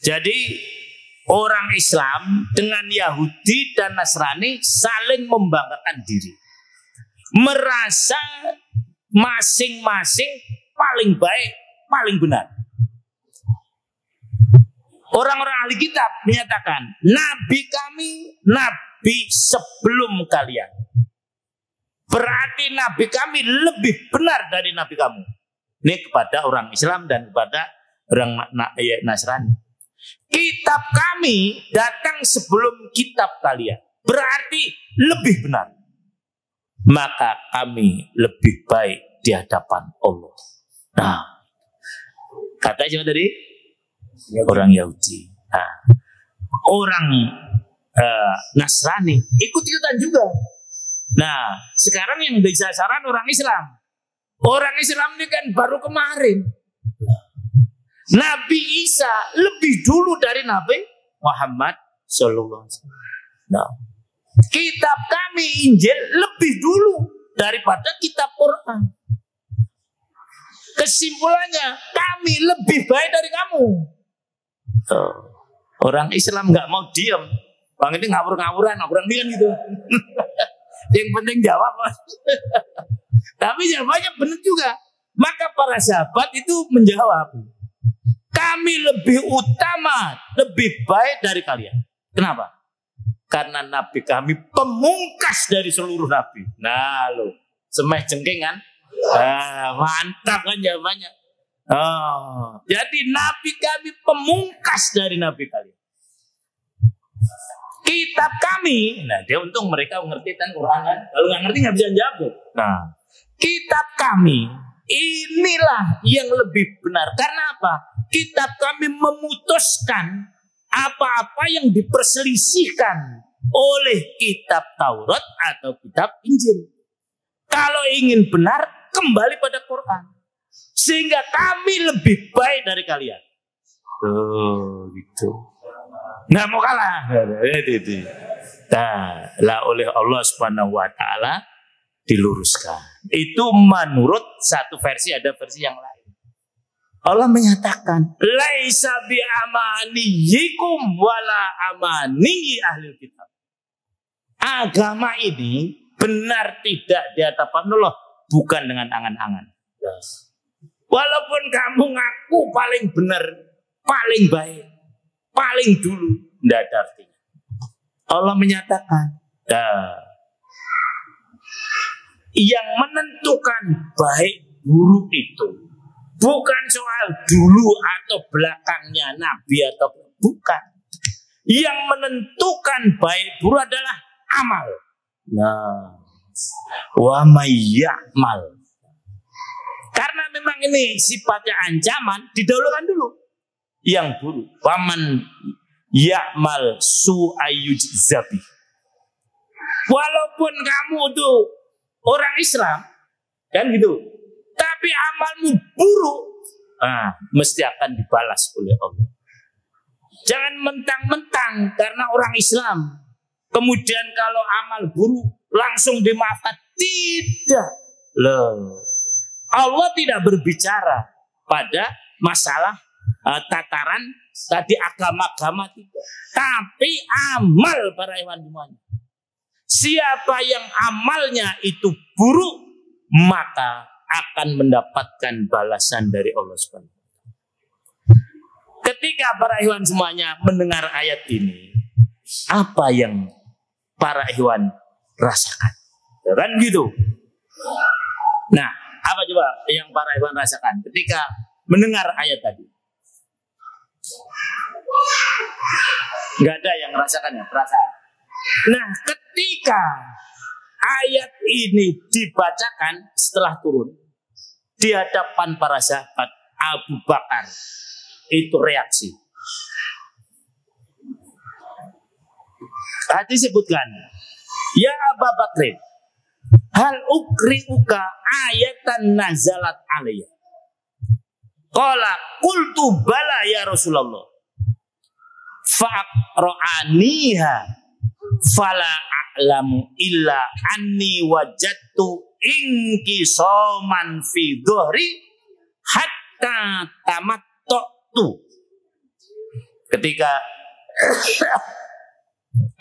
S1: Jadi orang Islam dengan Yahudi dan Nasrani saling membanggakan diri. Merasa masing-masing paling baik, paling benar. Orang-orang ahli kitab menyatakan, Nabi kami, Nabi sebelum kalian. Berarti Nabi kami lebih benar dari Nabi kamu. Ini kepada orang Islam dan kepada orang Nasrani. Kitab kami datang sebelum kitab kalian. Berarti lebih benar. Maka kami lebih baik di hadapan Allah. Nah, kata siapa tadi? Orang Yahudi. Nah, orang Nasrani ikut-ikutan juga. Nah, sekarang yang disasaran orang Islam. Orang Islam ini kan baru kemarin. Nabi Isa lebih dulu dari Nabi Muhammad Sallallahu Alaihi Wasallam. Nah, kitab kami Injil lebih dulu daripada kitab Quran. Kesimpulannya, kami lebih baik dari kamu. Orang Islam nggak mau diam. Bang ini ngawur-ngawuran, ngawuran dia gitu. Yang penting jawab. Tapi jawabannya benar juga. Maka para sahabat itu menjawab, kami lebih utama, lebih baik dari kalian. Kenapa? Karena nabi kami pemungkas dari seluruh nabi. Nah lo, semeh jengking kan? Mantap kan jawabannya. Jadi nabi kami pemungkas dari nabi kalian. Kitab kami, nah dia untung mereka mengerti kan Quran kan? Kalau nggak ngerti nggak bisa jawab. Nah, kitab kami inilah yang lebih benar. Karena apa? Kitab kami memutuskan apa-apa yang diperselisihkan oleh kitab Taurat atau kitab Injil. Kalau ingin benar, kembali pada Quran. Sehingga kami lebih baik dari kalian. Gitu. Nggak mau kalah. Nah, oleh Allah Subhanahu wa taala diluruskan. Itu menurut satu versi, ada versi yang lain. Allah menyatakan, laisa bi amaniyikum wala amani ahli kitab. Agama ini benar tidak di hadapan Allah, bukan dengan angan-angan. Walaupun kamu ngaku paling benar, paling baik, paling dulu, tidak ada artinya. Allah menyatakan, yang menentukan baik buruk itu bukan soal dulu atau belakangnya Nabi atau bukan. Yang menentukan baik buruk adalah amal. Nah, wa may ya'mal. Karena memang ini sifatnya ancaman, didahulukan dulu yang buruk. Waman ya'mal su'ayyujzabi. Walaupun kamu tuh orang Islam, kan gitu, tapi amalmu buruk, mesti akan dibalas oleh Allah. Jangan mentang-mentang karena orang Islam, kemudian kalau amal buruk langsung dimaafkan. Tidak. Loh. Allah tidak berbicara pada masalah tataran tadi agama-agama tidak. Tapi amal para hewan semuanya. Siapa yang amalnya itu buruk, maka akan mendapatkan balasan dari Allah Subhanahu. Ketika para hewan semuanya mendengar ayat ini, apa yang para hewan rasakan? Kan gitu. Nah, apa coba yang para hewan rasakan ketika mendengar ayat tadi? Nggak ada yang merasakan ya, perasaan. Nah, ketika ayat ini dibacakan setelah turun di hadapan para sahabat, Abu Bakar itu reaksi. Tadi sebutkan, ya Abu Bakr, hal ukri'uka ayatan nazalat alaiya. Qala qultu bala ya Rasulullah. Fa'aqra'aniha fala a'lamu illa anni wajadtu inqisaman fi dhuhri hatta tamattu. Ketika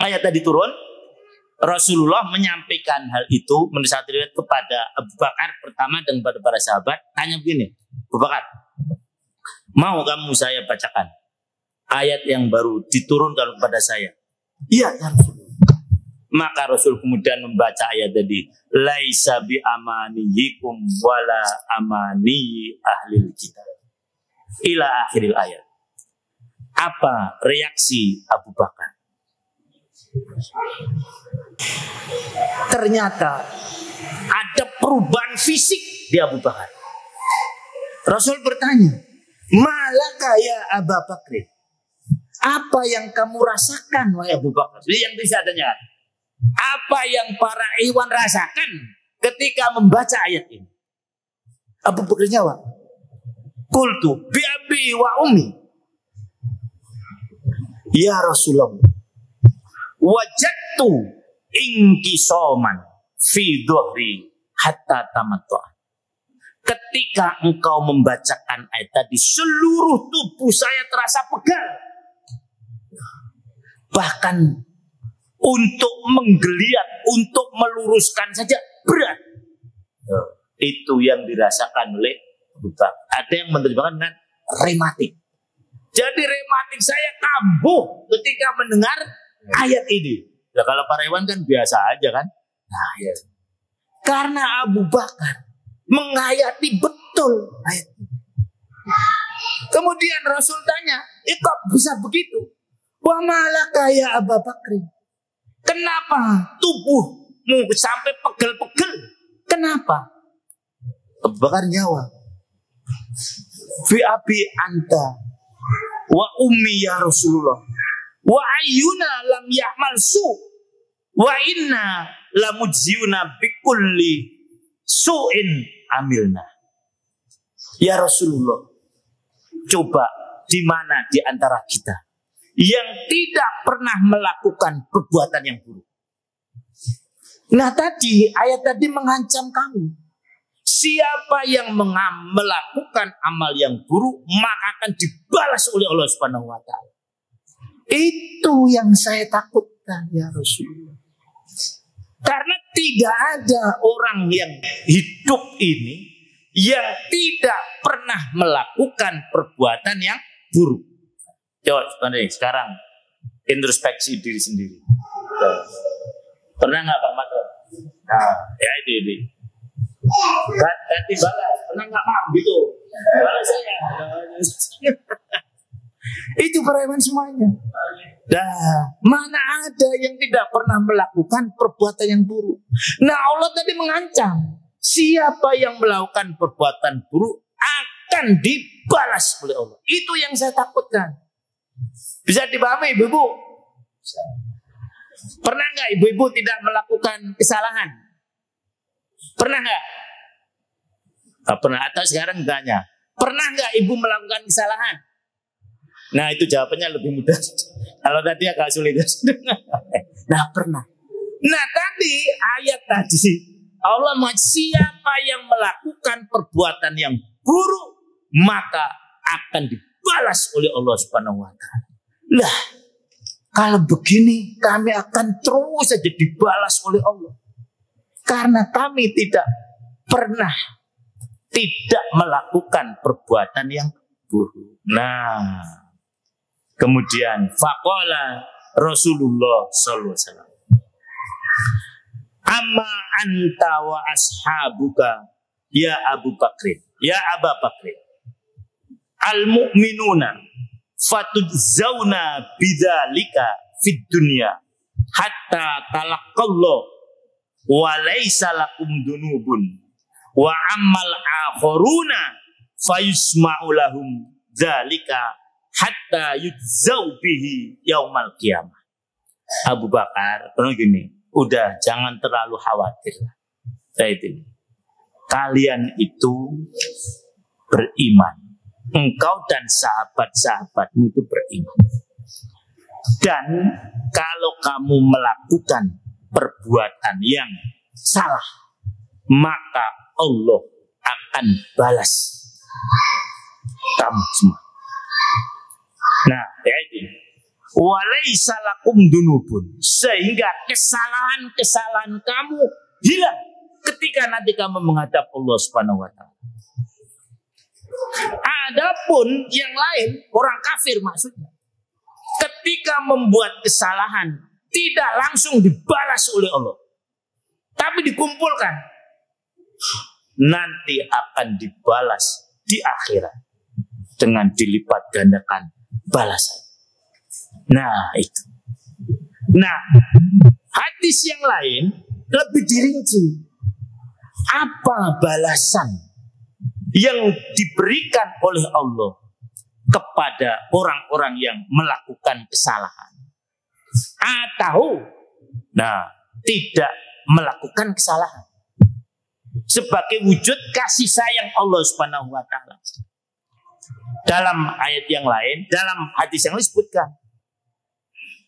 S1: ayat tadi turun, Rasulullah menyampaikan hal itu menurut satu riwayat kepada Abu Bakar pertama dan kepada para sahabat. Tanya begini, Abu Bakar, mau kamu saya bacakan ayat yang baru diturunkan kepada saya? Iya, ya Rasul. Maka Rasul kemudian membaca ayat tadi, laisa bi amaniyikum wala amani ahlil kitab ila akhiril ayat. Apa reaksi Abu Bakar? Ternyata ada perubahan fisik di Abu Bakar. Rasul bertanya, malaka ya Abu Bakar? Apa yang kamu rasakan wahai Abu Bakar? Jadi yang bisa tanya, apa yang para ikhwan rasakan ketika membaca ayat ini? Abu Bakar jawab, qultu bi abi wa ummi. Ya Rasulullah, wajadtu inqisaman fi dhuhri hatta tamattu. Ketika engkau membacakan ayat tadi, seluruh tubuh saya terasa pegal. Bahkan untuk menggeliat, untuk meluruskan saja berat. Itu yang dirasakan oleh Abu Bakar. Ada yang menerjemahkan dengan rematik. Jadi rematik saya kambuh ketika mendengar ayat ini. Nah, kalau para hewan kan biasa aja kan. Nah, ya. Karena Abu Bakar menghayati betul ayat ini. Kemudian Rasul tanya, kok bisa begitu? Wa malaka ya Abu Bakar? Kenapa tubuhmu sampai pegel-pegel? Kenapa? Abu Bakar jawab, fi abi anta wa ummi ya Rasulullah wa ayyuna lam ya'mal su wa inna lamujziuna bikulli su'in amilna. Ya Rasulullah, coba di mana di antara kita yang tidak pernah melakukan perbuatan yang buruk? Nah tadi ayat tadi mengancam kamu. Siapa yang melakukan amal yang buruk maka akan dibalas oleh Allah Subhanahu wa taala. Itu yang saya takutkan ya Rasulullah. Karena tidak ada orang yang hidup ini yang tidak pernah melakukan perbuatan yang buruk. Coba sekarang introspeksi diri sendiri. Pernah nggak Pak Mato? Nah, ya ini. Ganti balas, pernah nggak Pak gitu? Balas saya. Itu preman semuanya. Nah, mana ada yang tidak pernah melakukan perbuatan yang buruk? Nah, Allah tadi mengancam, siapa yang melakukan perbuatan buruk akan dibalas oleh Allah. Itu yang saya takutkan. Bisa dipahami ibu-ibu? Pernah nggak ibu-ibu tidak melakukan kesalahan? Pernah nggak? Pernah. Atau sekarang tanya, pernah nggak ibu melakukan kesalahan? Nah itu jawabannya lebih mudah. Kalau tadi agak sulit. Nah pernah. Nah tadi ayat tadi Allah siapa yang melakukan perbuatan yang buruk maka akan dibalas oleh Allah Subhanahu wa taala. Lah kalau begini kami akan terus saja dibalas oleh Allah. Karena kami tidak pernah tidak melakukan perbuatan yang buruk. Nah, kemudian faqala Rasulullah sallallahu alaihi wasallam, amma anta wa ashabuka ya Abu Bakrin, ya Abu Bakrin, al mu'minuna fatujzauna bidzalika fid dunya hatta talaqqallahu wa laisa lakum dunubun wa ammal akhiruna fayusma'u lahum dzalika hatta yujzau bihi yaumal qiyamah. Abu Bakar pernah gini, udah jangan terlalu khawatir lah. Itu kalian itu beriman, engkau dan sahabat-sahabatmu itu beriman, dan kalau kamu melakukan perbuatan yang salah maka Allah akan balas kamu semua. Nah, ya itu. Walaisa lakum dunubun, sehingga kesalahan-kesalahan kamu hilang ketika nanti kamu menghadap Allah Subhanahu wa taala. Adapun yang lain, orang kafir maksudnya, ketika membuat kesalahan tidak langsung dibalas oleh Allah, tapi dikumpulkan, nanti akan dibalas di akhirat dengan dilipat gandakan balasan. Nah itu. Nah hadis yang lain lebih dirinci. Apa balasan yang diberikan oleh Allah kepada orang-orang yang melakukan kesalahan atau tidak melakukan kesalahan sebagai wujud kasih sayang Allah Subhanahu wa taala. Dalam ayat yang lain, dalam hadis yang lain disebutkan,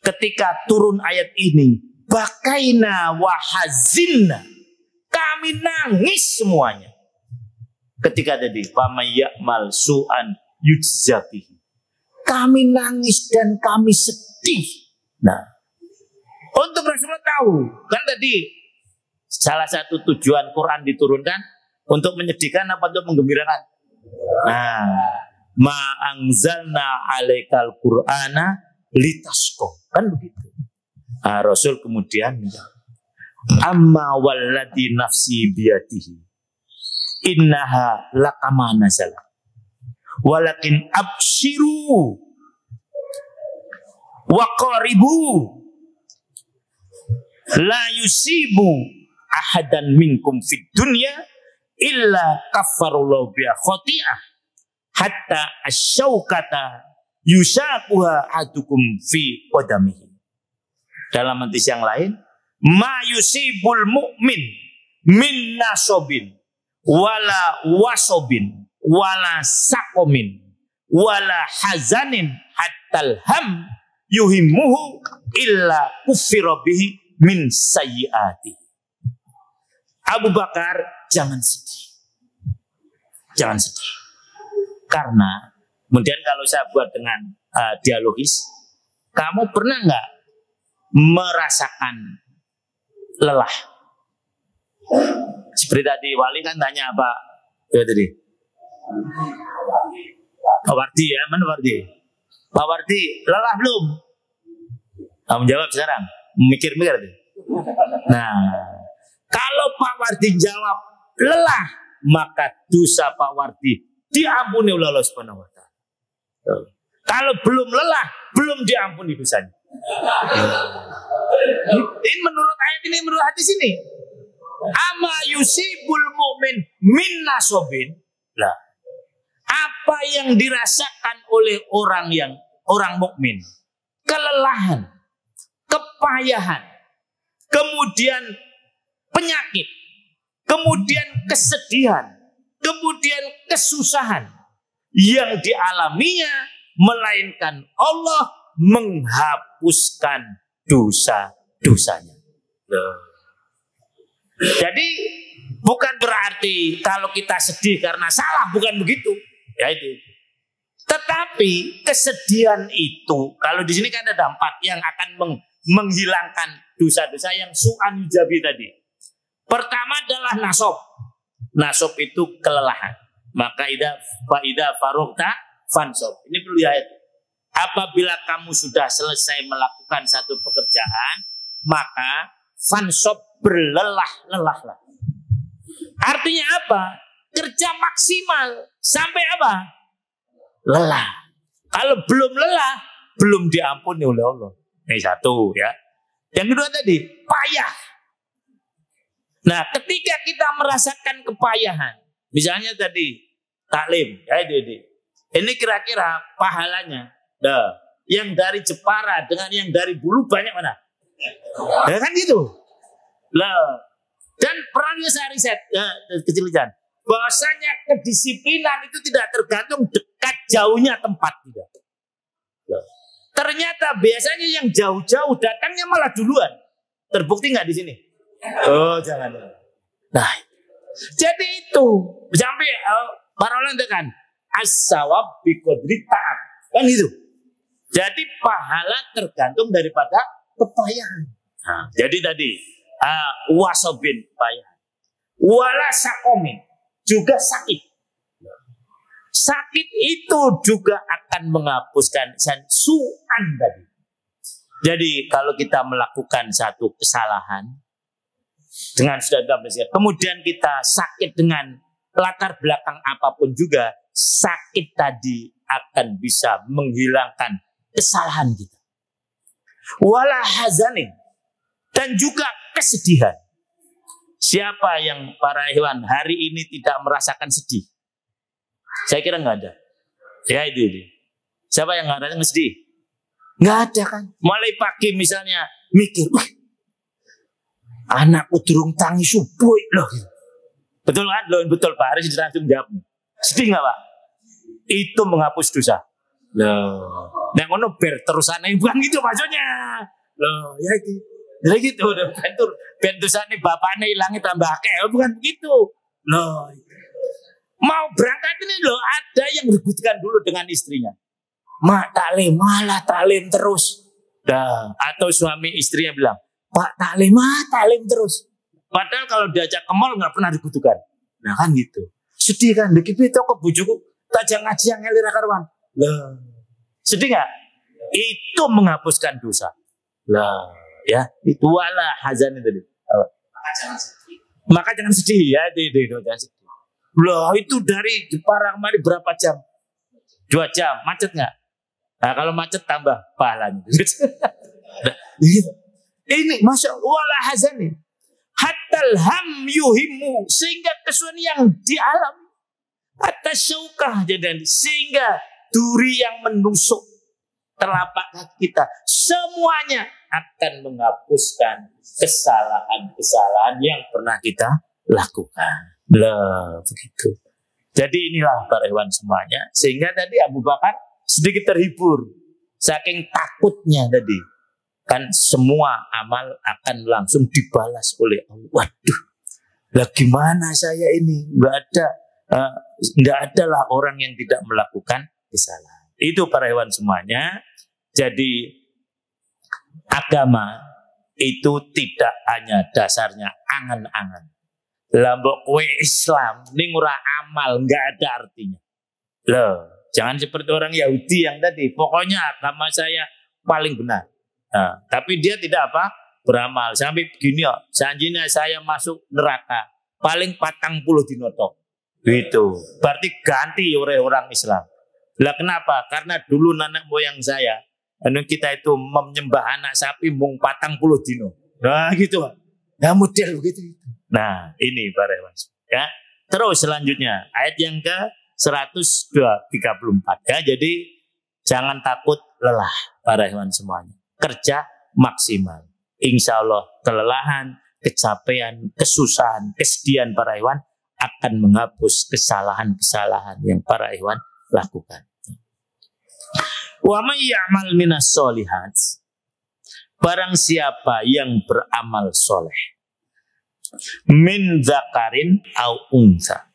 S1: ketika turun ayat ini, bakaina wa hazinna, kami nangis semuanya. Ketika tadi famayyamal su'an yujzabihi, kami nangis dan kami sedih. Nah, Untuk Rasulullah tahu. Kan tadi salah satu tujuan Quran diturunkan untuk menyedihkan apa untuk menggembirakan. Nah, ma anzalna alaikal qur'ana litasqa. Kan begitu. Nah, Rasul kemudian amma walladhi nafsi biyadihi innaha laqama nazal walakin abshiru wa qaribu la yusibu ahadan minkum fid dunya illa kaffarullahu biha khati'ah hatta asyaukata yusaquha adukum fi qadamihi. Dalam hadis yang lain, ma yusibul mu'min min nasobin wala wasobin wala sakomin wala hazanin hatal ham yuhimuhu illa kufira bihi min sayyiati. Abu Bakar, jangan sedih. Jangan sedih. Karena kemudian kalau saya buat dengan dialogis, kamu pernah nggak merasakan lelah? Seperti tadi Wali kan tanya apa? Ya tadi. Pak Wardi ya, mana Wardi? Pak Wardi, lelah belum? Kamu jawab sekarang. Mikir-mikir. Nah, kalau Pak Wardi jawab lelah, maka dosa Pak Wardi diampuni oleh Allah Subhanahu wa Ta'ala. Kalau belum lelah, belum diampuni dosanya. Ini menurut ayat ini, menurut hadis ini. Ama yusibul mu'min min nasobin. Lah, apa yang dirasakan oleh orang mukmin? Kelelahan, kepayahan, kemudian penyakit, kemudian kesedihan, kemudian kesusahan yang dialaminya, melainkan Allah menghapuskan dosa-dosanya. Jadi bukan berarti kalau kita sedih karena salah, bukan begitu. Ya itu. Tetapi kesedihan itu, kalau di sini kan ada 4 yang akan menghilangkan dosa-dosa yang su'an yujabi tadi. Pertama adalah nasob. Nasob itu kelelahan. Maka fa'idha farugta fansob. Ini perlu ayat. Apabila kamu sudah selesai melakukan satu pekerjaan, maka fansob, berlelah-lelahlah. Artinya apa? Kerja maksimal sampai apa? Lelah. Kalau belum lelah, belum diampuni oleh Allah. Ini satu ya. Yang kedua tadi, payah. Nah, ketika kita merasakan kepayahan, misalnya tadi taklim, ya ini kira-kira pahalanya, yang dari Jepara dengan yang dari Bulu banyak mana? Ya kan gitu. Lah, dan pernah saya riset kecil-kecilan, bahwasanya kedisiplinan itu tidak tergantung dekat jauhnya tempat tidak. Ternyata biasanya yang jauh-jauh datangnya malah duluan. Terbukti nggak di sini? Oh, jangan. Nah, jadi itu sampai para ulama kan as-sawab bi qadri ta'ab. Kan gitu. Jadi pahala tergantung daripada kepayahan. Nah, jadi tadi wasobin payah. Wala sakomin, juga sakit. Sakit itu juga akan menghapuskan su'an tadi. Jadi kalau kita melakukan satu kesalahan dengan sudah kemudian kita sakit dengan latar belakang apapun juga, sakit tadi akan bisa menghilangkan kesalahan kita. Wala hazanin, dan juga kesedihan. Siapa yang para hewan hari ini tidak merasakan sedih? Saya kira nggak ada. Ya itu. Siapa yang nggak ada sedih? Nggak ada kan? Mulai pagi misalnya mikir, anakku durung tangi subuh loh. Betul kan? Loh, betul Pak Haris langsung jawab. Sedih nggak Pak? Itu menghapus dosa. Loh, yang ngono ber terusannya bukan gitu maksudnya. Loh, ya itu. Jadi gitu, bentusane bapaknya hilangnya tambah akeh, bukan begitu. Loh, mau berangkat ini loh, ada yang ributkan dulu dengan istrinya. Mak taklim, malah taklim terus. Dah, atau suami istrinya bilang, Pak taklim, taklim terus. Padahal kalau diajak ke mall nggak pernah dibutuhkan. Nah kan gitu. Sedih kan, dikit itu ke bujuku, tak jangan ngaji yang ngelir karuan. Lah, sedih nggak? Itu menghapuskan dosa. Lah, ya itu wala hazan itu. Maka jangan sedih ya, jangan sedih. Lah itu dari Jepara kemari berapa jam? 2 jam, macet nggak? Nah kalau macet tambah pahalanya. Ini masya Allah wala hazani. Hatal ham yuhimu, sehingga kesulitan yang dialami. Hatta syaukah jadi, sehingga duri yang menusuk telapak kaki kita, semuanya akan menghapuskan kesalahan-kesalahan yang pernah kita lakukan. Lah begitu. Jadi inilah para hewan semuanya. Sehingga tadi Abu Bakar sedikit terhibur saking takutnya tadi. Kan semua amal akan langsung dibalas oleh Allah. Waduh, lah gimana saya ini? Nggak ada lah orang yang tidak melakukan kesalahan. Itu para hewan semuanya. Jadi agama itu tidak hanya dasarnya angan-angan. Lambok kue Islam ning ora amal, nggak ada artinya. Loh, jangan seperti orang Yahudi yang tadi, pokoknya agama saya paling benar. Nah, tapi dia tidak apa? Beramal. Sampai begini ya, seandainya saya masuk neraka, paling 40 dinoto. Gitu. Berarti ganti oleh orang Islam. Lah kenapa? Karena dulu nenek moyang saya, kita itu menyembah anak sapi mung 40 dino. Nah gitu. Nah model begitu. Nah ini para hewan. Ya. Terus selanjutnya ayat yang ke 134 ya. Jadi jangan takut lelah para hewan semuanya. Kerja maksimal. Insya Allah kelelahan, kecapean, kesusahan, kesedihan para hewan akan menghapus kesalahan-kesalahan yang para hewan lakukan. Wa may ya'mal minas solihat, barang siapa yang beramal soleh, min zakarin au unsa,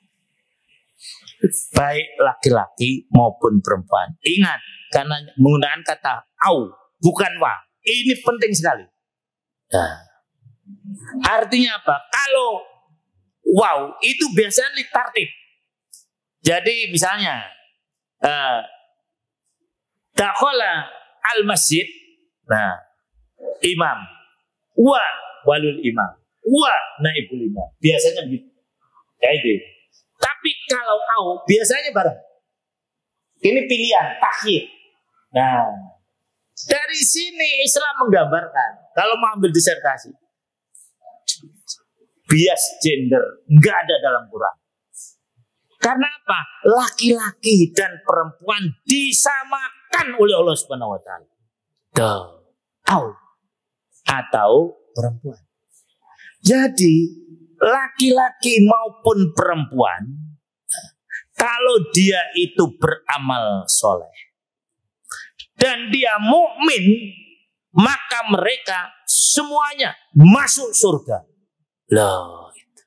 S1: baik laki-laki maupun perempuan. Ingat, karena menggunakan kata au, bukan wa. Ini penting sekali. Nah, artinya apa? Kalau wow, itu biasanya litartib. Jadi misalnya dakhala al-masjid, nah imam, wa walul imam, wa naibul imam. Biasanya begitu. Kayak itu. Tapi kalau au biasanya bareng. Ini pilihan takhir. Nah, dari sini Islam menggambarkan kalau mau ambil disertasi, bias gender nggak ada dalam Quran. Karena apa? Laki-laki dan perempuan disamakan oleh Allah Subhanahu wa taala. Atau perempuan. Jadi laki-laki maupun perempuan, kalau dia itu beramal soleh dan dia mukmin, maka mereka semuanya masuk surga. Loh, itu.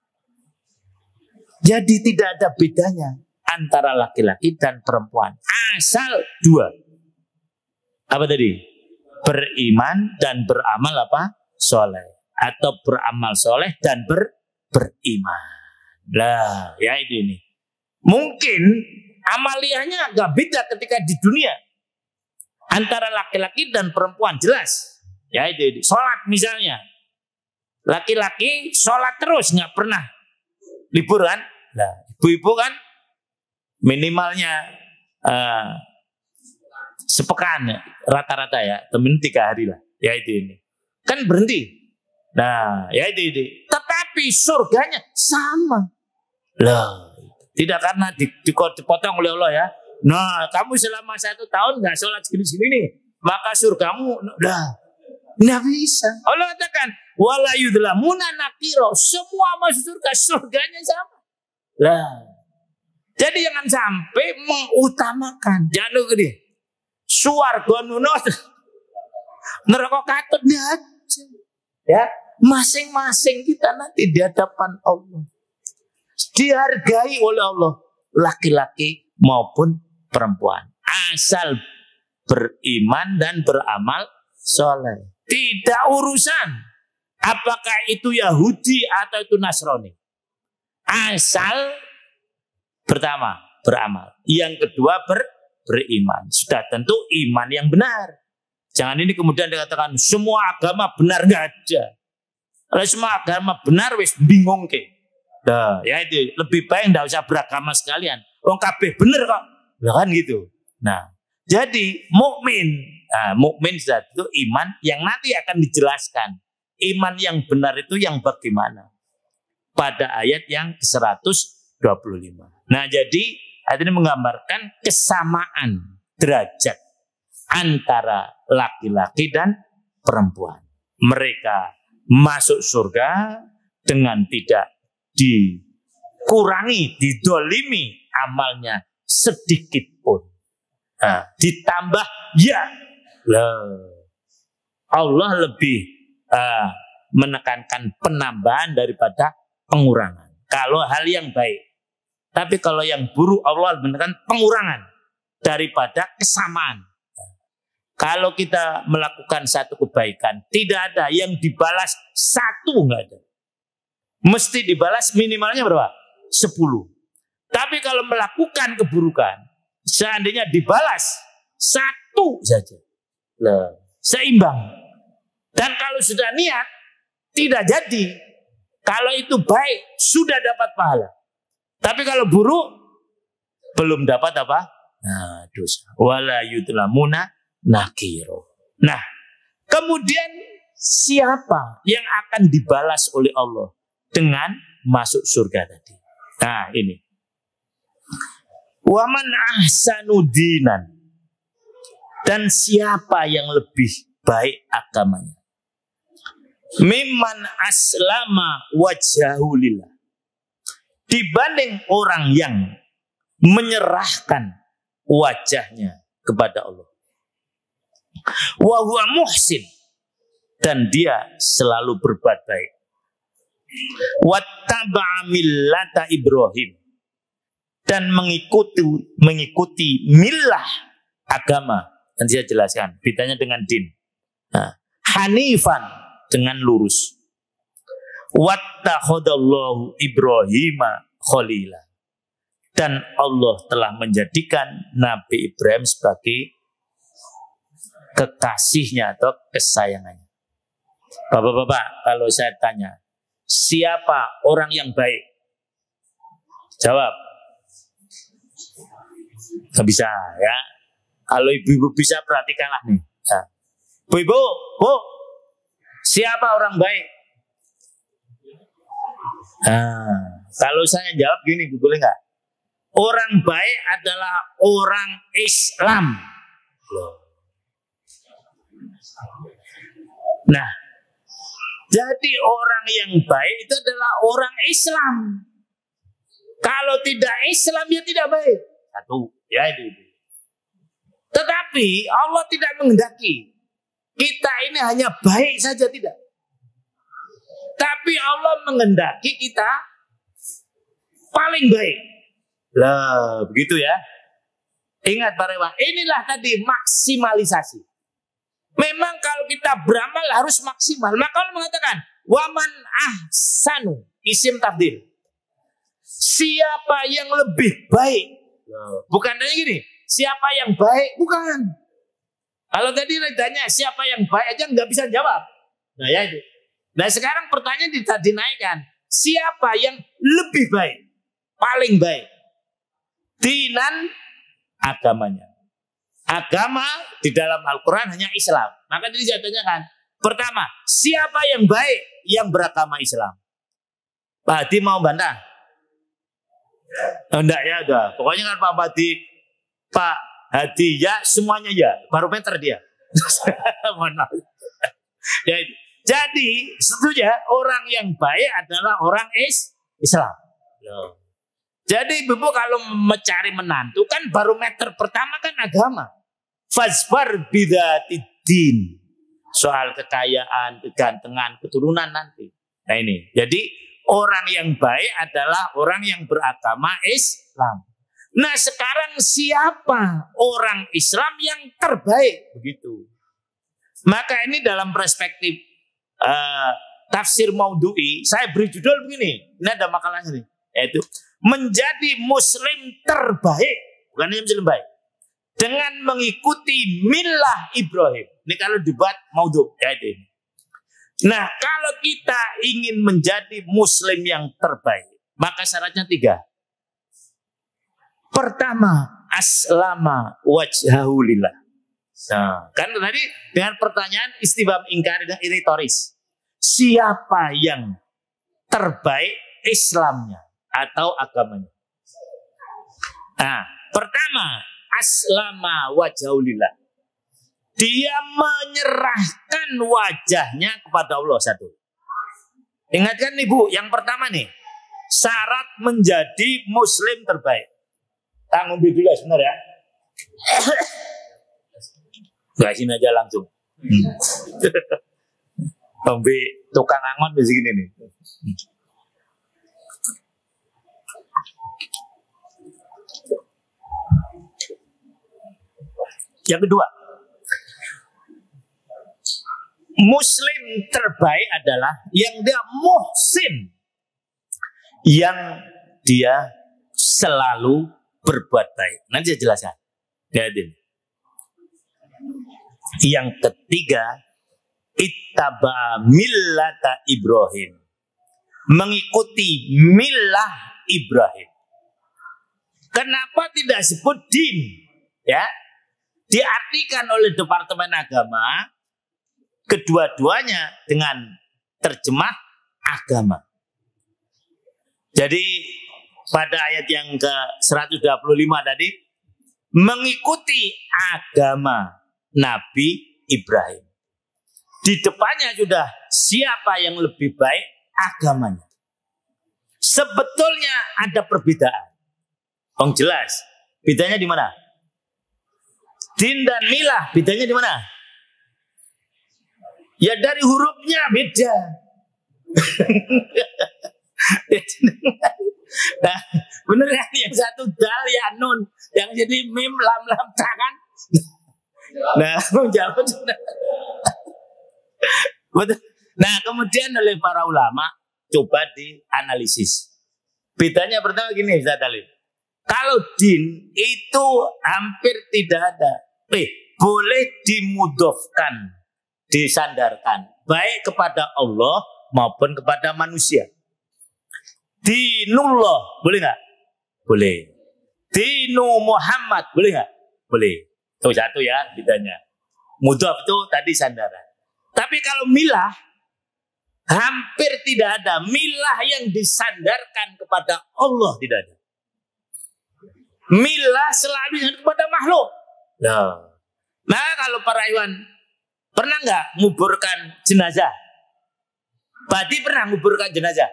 S1: Jadi tidak ada bedanya antara laki-laki dan perempuan. Asal dua. Apa tadi? Beriman dan beramal apa? Soleh. Atau beramal soleh dan beriman. Lah, ya ini. Mungkin amaliyahnya agak beda ketika di dunia. Antara laki-laki dan perempuan, jelas. Ya itu. Sholat misalnya. Laki-laki sholat terus, nggak pernah libur kan? Nah, ibu-ibu kan minimalnya sepekan rata-rata ya, temen 3 hari lah. Ya itu ini. Kan berhenti. Nah, ya itu. Tetapi surganya sama. Lah, tidak karena dipotong oleh Allah ya. Nah, kamu selama 1 tahun nggak sholat segini-segini nih, maka surgamu, dah, nggak bisa. Allah katakan, wala yudlamuna nakiro, semua masuk surga, surganya sama. Lah, jadi jangan sampai mengutamakan, jangan lupa gini, suarga nunut, neraka katut aja, ya, masing-masing kita nanti di hadapan Allah dihargai oleh Allah, laki-laki maupun perempuan, asal beriman dan beramal soleh. Tidak urusan Apakah itu Yahudi atau itu Nasrani. Asal pertama beramal. Yang kedua beriman. Sudah tentu iman yang benar. Jangan ini kemudian dikatakan semua agama benar, nggak ada. Kalau semua agama benar wis bingung ke. Nah, ya itu lebih baik nggak usah beragama sekalian. Wong kabeh bener kok. Ya kan gitu. Nah, jadi mukmin, mukmin itu iman yang nanti akan dijelaskan. Iman yang benar itu yang bagaimana? Pada ayat yang ke-125. Nah, jadi ayat ini menggambarkan kesamaan derajat antara laki-laki dan perempuan. Mereka masuk surga dengan tidak dikurangi, didolimi amalnya sedikit pun. Ditambah ya, Allah lebih menekankan penambahan daripada pengurangan. Kalau hal yang baik. Tapi kalau yang buruk Allah menekankan pengurangan daripada kesamaan. Kalau kita melakukan satu kebaikan, tidak ada yang dibalas satu, nggak ada. Mesti dibalas minimalnya berapa? 10. Tapi kalau melakukan keburukan, seandainya dibalas satu saja, seimbang. Dan kalau sudah niat, tidak jadi. Kalau itu baik, sudah dapat pahala. Tapi kalau buruk, belum dapat apa? Nah, dosa. Wala yudlamuna nakiro. Nah, kemudian siapa yang akan dibalas oleh Allah dengan masuk surga tadi? Nah, ini. Waman ahsanu dinan. Dan siapa yang lebih baik agamanya? Mimman aslama wajhahulillah. Dibanding orang yang menyerahkan wajahnya kepada Allah. Wa huwa muhsin. Dan dia selalu berbuat baik. Wattaba'a millata Ibrahim. Dan mengikuti millah agama. Nanti saya jelaskan. Bedanya dengan din. Hanifan. Dengan lurus. Wattakhadallahu Ibrahima khalila. Dan Allah telah menjadikan Nabi Ibrahim sebagai kekasihnya atau kesayangannya. Bapak-bapak, kalau saya tanya, siapa orang yang baik? Jawab. Nggak bisa ya. Kalau ibu-ibu bisa, perhatikanlah nih. Ibu, Bu, siapa orang baik? Kalau saya jawab gini, boleh nggak? Orang baik adalah orang Islam. Nah, jadi orang yang baik itu adalah orang Islam. Kalau tidak Islam, ya tidak baik. Satu, ya itu. Tetapi Allah tidak menghendaki kita ini hanya baik saja, tidak. Tapi Allah menghendaki kita paling baik. Lah, begitu ya. Ingat Pak Rewan, inilah tadi maksimalisasi. Memang kalau kita beramal harus maksimal. Maka Allah mengatakan, waman ahsanu, isim tafdil. Siapa yang lebih baik? Bukan hanya gini, siapa yang baik? Bukan. Kalau tadi ditanya siapa yang baik aja nggak bisa jawab. Nah ya itu. Nah sekarang pertanyaan dinaikkan. Siapa yang lebih baik? Paling baik. Dinan agamanya. Agama di dalam Al-Quran hanya Islam. Maka jadi saya tanyakan. Pertama, siapa yang baik yang beragama Islam? Pak Hadi mau bantah? Oh, enggak ya, udah. Pokoknya kan Pak Hadi, Pak Hadi ya, semuanya ya. Barometer dia. Ya, jadi, setuju ya, orang yang baik adalah orang Islam. Jadi, Ibu kalau mencari menantu kan barometer pertama kan agama. Fasbar bidatidin. Soal kekayaan, kegantengan, keturunan nanti. Nah ini, jadi orang yang baik adalah orang yang beragama Islam. Nah sekarang siapa orang Islam yang terbaik? Begitu. Maka ini dalam perspektif tafsir Maudhu'i, saya beri judul begini. Ini ada makalahnya nih, yaitu menjadi muslim terbaik, bukan hanya muslim baik, dengan mengikuti milah Ibrahim. Ini kalau dibuat Maudhu', ya itu. Nah, kalau kita ingin menjadi muslim yang terbaik, maka syaratnya 3. Pertama, aslama wajhahu lillah. Nah, kan tadi dengan pertanyaan istifham ingkari dan retoris. Siapa yang terbaik Islamnya atau agamanya? Nah, pertama, aslama wajhahu lillah. Dia menyerahkan wajahnya kepada Allah. 1. Ingatkan nih Bu, yang pertama nih, syarat menjadi muslim terbaik. Tanggung dulu ya sebentar ya. Gak sini aja langsung. Ambil tukang angon di sini nih. Yang kedua, muslim terbaik adalah yang dia muhsin, yang dia selalu berbuat baik. Nanti saya jelaskan. Jadi, yang ketiga, ittaba millata Ibrahim, mengikuti milah Ibrahim. Kenapa tidak sebut din? Ya, diartikan oleh Departemen Agama kedua-duanya dengan terjemah agama. Jadi pada ayat yang ke-125 tadi, mengikuti agama Nabi Ibrahim. Di depannya sudah siapa yang lebih baik agamanya. Sebetulnya ada perbedaan. Oh jelas, bedanya di mana? Din dan milah, bedanya di mana? Ya dari hurufnya beda. Nah, bener kan, yang satu dal ya nun, yang jadi mim lam lam tangan. Nah, menjawab. Betul. Nah, kemudian oleh para ulama coba dianalisis. Bedanya pertama gini, Ustaz Talib. Kalau din itu hampir tidak ada. Boleh dimudofkan, disandarkan, baik kepada Allah maupun kepada manusia. Dinullah, boleh nggak? Boleh. Dinu Muhammad, boleh nggak? Boleh. Itu satu ya bedanya. Mudhaf itu tadi sandaran. Tapi kalau milah, hampir tidak ada. Milah yang disandarkan kepada Allah tidak ada. Milah selalu disandarkan kepada makhluk. Nah, kalau para Iwan pernah nggak nguburkan jenazah? Badi pernah nguburkan jenazah?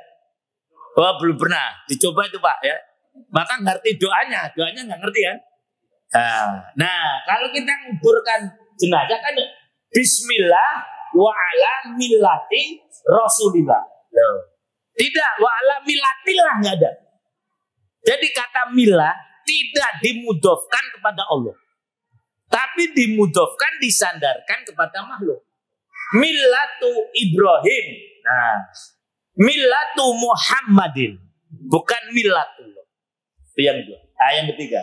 S1: Oh, belum pernah. Dicoba itu Pak ya. Maka ngerti doanya nggak ngerti kan? Nah, kalau kita nguburkan jenazah kan Bismillah wa ala millati Rasulillah. Tidak wa ala millatillah, nggak ada. Jadi kata milah tidak dimudofkan kepada Allah, tapi dimudofkan, disandarkan kepada makhluk. Millatu Ibrahim. Nah, millatu Muhammadin, bukan millatullah. Itu yang kedua. Yang ketiga,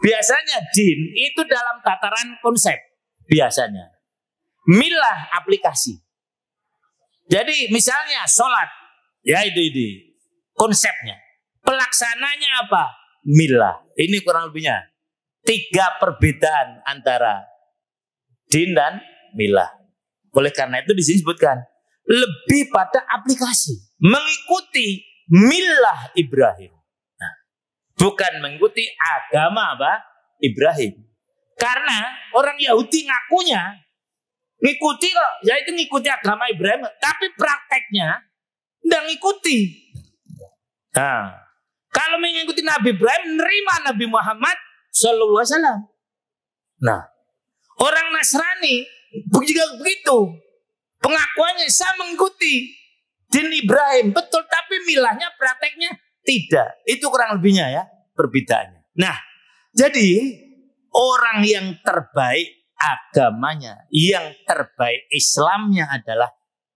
S1: biasanya din itu dalam tataran konsep. Biasanya milah aplikasi. Jadi misalnya sholat, ya itu konsepnya. Pelaksananya apa? Milah. Ini kurang lebihnya 3 perbedaan antara din dan milah. Oleh karena itu disebutkan lebih pada aplikasi, mengikuti milah Ibrahim. Nah, bukan mengikuti agama apa? Ibrahim. Karena orang Yahudi ngakunya ngikuti kok, yaitu ngikuti agama Ibrahim, tapi prakteknya tidak ngikuti. Nah, kalau mengikuti Nabi Ibrahim, nerima Nabi Muhammad Sallallahu Alaihi Wasallam. Nah, orang Nasrani juga begitu. Pengakuannya saya mengikuti din Ibrahim, betul, tapi milahnya, prakteknya tidak. Itu kurang lebihnya ya perbedaannya. Nah, jadi orang yang terbaik agamanya, yang terbaik Islamnya adalah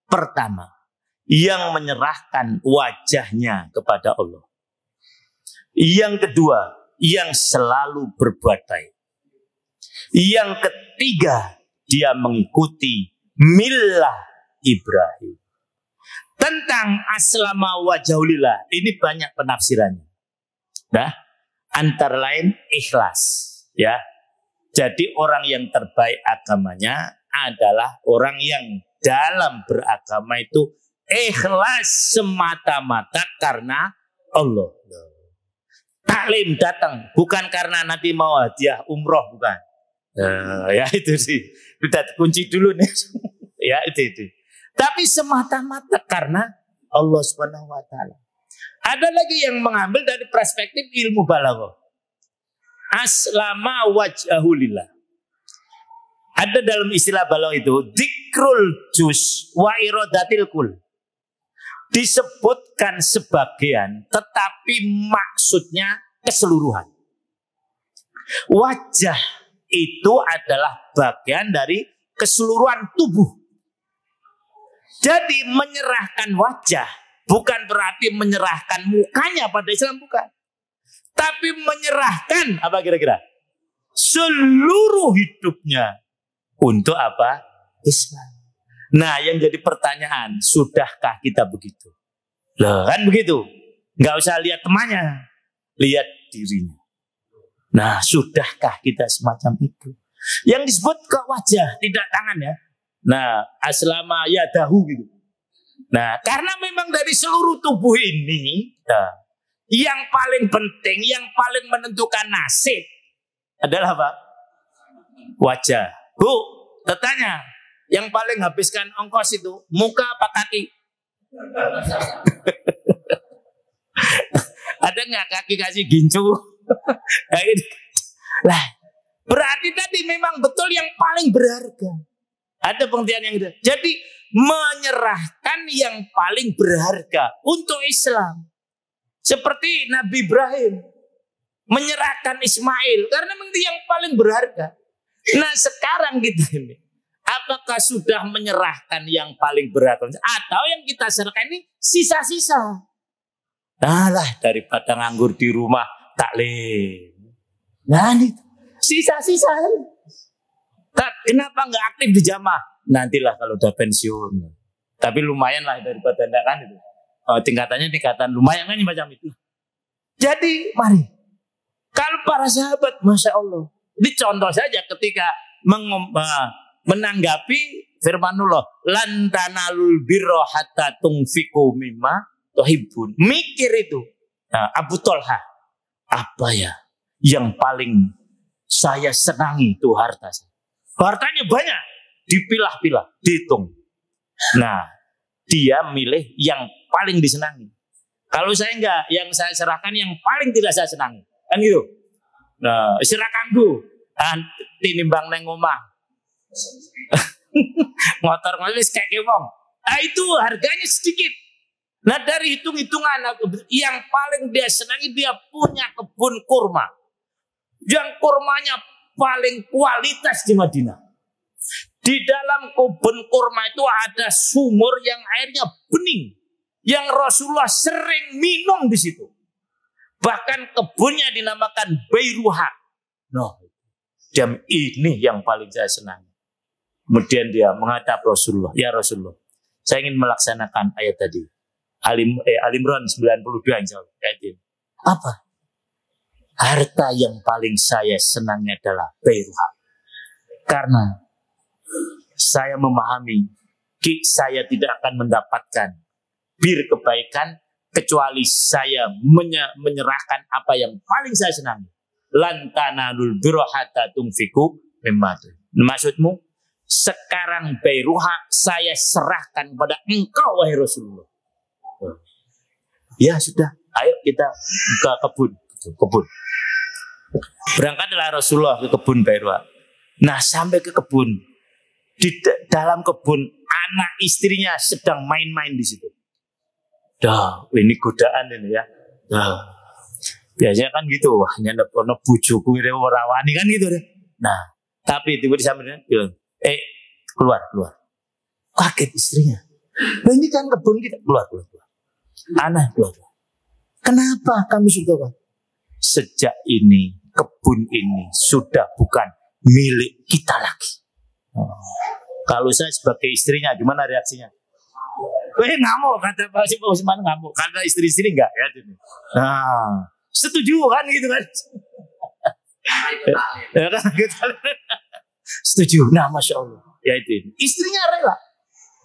S1: pertama, yang menyerahkan wajahnya kepada Allah. Yang kedua, yang selalu berbuat baik. Yang ketiga, dia mengikuti millah Ibrahim. Tentang aslama wajhulillah, ini banyak penafsirannya. Nah, antara lain ikhlas, ya. Jadi orang yang terbaik agamanya adalah orang yang dalam beragama itu ikhlas semata-mata karena Allah. Taklim datang bukan karena nanti mau hadiah umroh, bukan. Ya itu sih. Kita kunci dulu nih. Ya itu. Tapi semata-mata karena Allah Subhanahu wa taala. Ada lagi yang mengambil dari perspektif ilmu balaghah. Aslama wajhulillah. Ada dalam istilah balaghah itu dzikrul juz wa iradatil kul. Disebutkan sebagian tetapi maksudnya keseluruhan. Wajah itu adalah bagian dari keseluruhan tubuh. Jadi menyerahkan wajah bukan berarti menyerahkan mukanya pada Islam, bukan. Tapi menyerahkan apa kira-kira? Seluruh hidupnya untuk apa? Islam. Nah, yang jadi pertanyaan, sudahkah kita begitu? Loh, kan begitu. Nggak usah lihat temannya, lihat dirinya. Nah, sudahkah kita semacam itu? Yang disebut ke wajah, tidak tangan ya. Nah, aslama yadahu gitu. Nah, karena memang dari seluruh tubuh ini, yang paling penting, yang paling menentukan nasib adalah apa? Wajah. Bu, bertanya, yang paling habiskan ongkos itu muka apa kaki? Ada nggak kaki kasih gincu? Lah, berarti tadi memang betul yang paling berharga. Ada pengertian yang itu. Jadi menyerahkan yang paling berharga untuk Islam. Seperti Nabi Ibrahim menyerahkan Ismail karena memang itu yang paling berharga. Nah, sekarang kita ini apakah sudah menyerahkan yang paling berharga atau yang kita serahkan ini sisa-sisa? Nah lah, daripada nganggur di rumah taklim. Nah, ini sisa-sisa. Kenapa nggak aktif di jamaah? Nantilah kalau udah pensiun. Tapi lumayan lah daripada enggak kan itu. Tingkatan lumayan kan macam itu. Jadi mari, kalau para sahabat, masya Allah, ini contoh saja ketika menanggapi firmanullah, lan tanalul birra hatta tunfiqu mimma tuhibbun. Mikir itu. Nah, Abu Thalha, apa ya yang paling saya senangi itu harta saya. Hartanya banyak, dipilah-pilah, dihitung. Nah, dia milih yang paling disenangi. Kalau saya enggak, yang saya serahkan yang paling tidak saya senangi. Kan gitu. Nah, serahkanku. Tinimbang neng omah. Motor wis kayak wong. Nah, itu harganya sedikit. Nah, dari hitung-hitungan yang paling dia senangi, dia punya kebun kurma. Yang kurmanya paling kualitas di Madinah. Di dalam kebun kurma itu ada sumur yang airnya bening, yang Rasulullah sering minum di situ. Bahkan kebunnya dinamakan Bairuha. Nah, jam ini yang paling saya senang. Kemudian dia menghadap Rasulullah, ya Rasulullah, saya ingin melaksanakan ayat tadi. Al-Imran 92 insya Allah. Apa? Harta yang paling saya senangnya adalah Bairuha. Karena saya memahami saya tidak akan mendapatkan bir kebaikan kecuali saya menyerahkan apa yang paling saya senangi. Lan tanalul birra hatta tunfiqu mimma tuhibbun. Maksudmu sekarang Bairuha saya serahkan kepada engkau wahai Rasulullah. Ya sudah, ayo kita ke kebun. Berangkatlah Rasulullah ke kebun Bairuha. Nah, sampai ke kebun, di dalam kebun anak istrinya sedang main-main di situ. Dah, ini godaan ini ya. Dah. Biasanya kan gitu, wah nyana ono bojoku ini rawani kan gitu deh. Nah, tapi tiba di sampingnya bilang, keluar. Kaget istrinya. Nah, ini kan kebun kita. Keluar. Aneh keluar. Kenapa kami sudah, Pak? Sejak ini, kebun ini sudah bukan milik kita lagi. Kalau saya sebagai istrinya, gimana reaksinya? Ngamuk, kata Pak Usman, ngamuk. Karena istri-istri enggak ya. Nah, setuju kan gitu kan? Setuju. Nah, Masya Allah. Ya itu. Istrinya rela.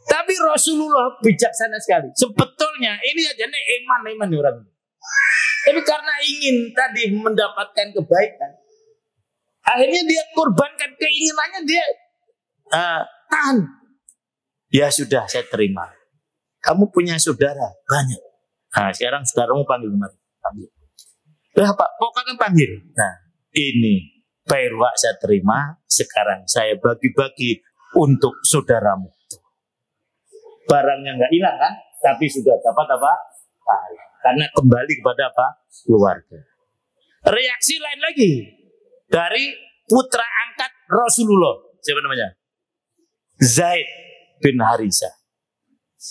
S1: Tapi Rasulullah bijaksana sekali. Sebetulnya ini aja nih iman orang. Tapi karena ingin tadi mendapatkan kebaikan, akhirnya dia korbankan keinginannya, dia tahan. Ya sudah, saya terima. Kamu punya saudara banyak. Nah, sekarang saudaramu panggil kemari. Panggil. Berapa? Pokoknya panggil. Nah, ini Pak saya terima. Sekarang saya bagi-bagi untuk saudaramu. Barangnya nggak hilang kan? Tapi sudah dapat apa? Karena kembali kepada apa? Keluarga. Reaksi lain lagi dari putra angkat Rasulullah. Siapa namanya? Zaid bin Harisah.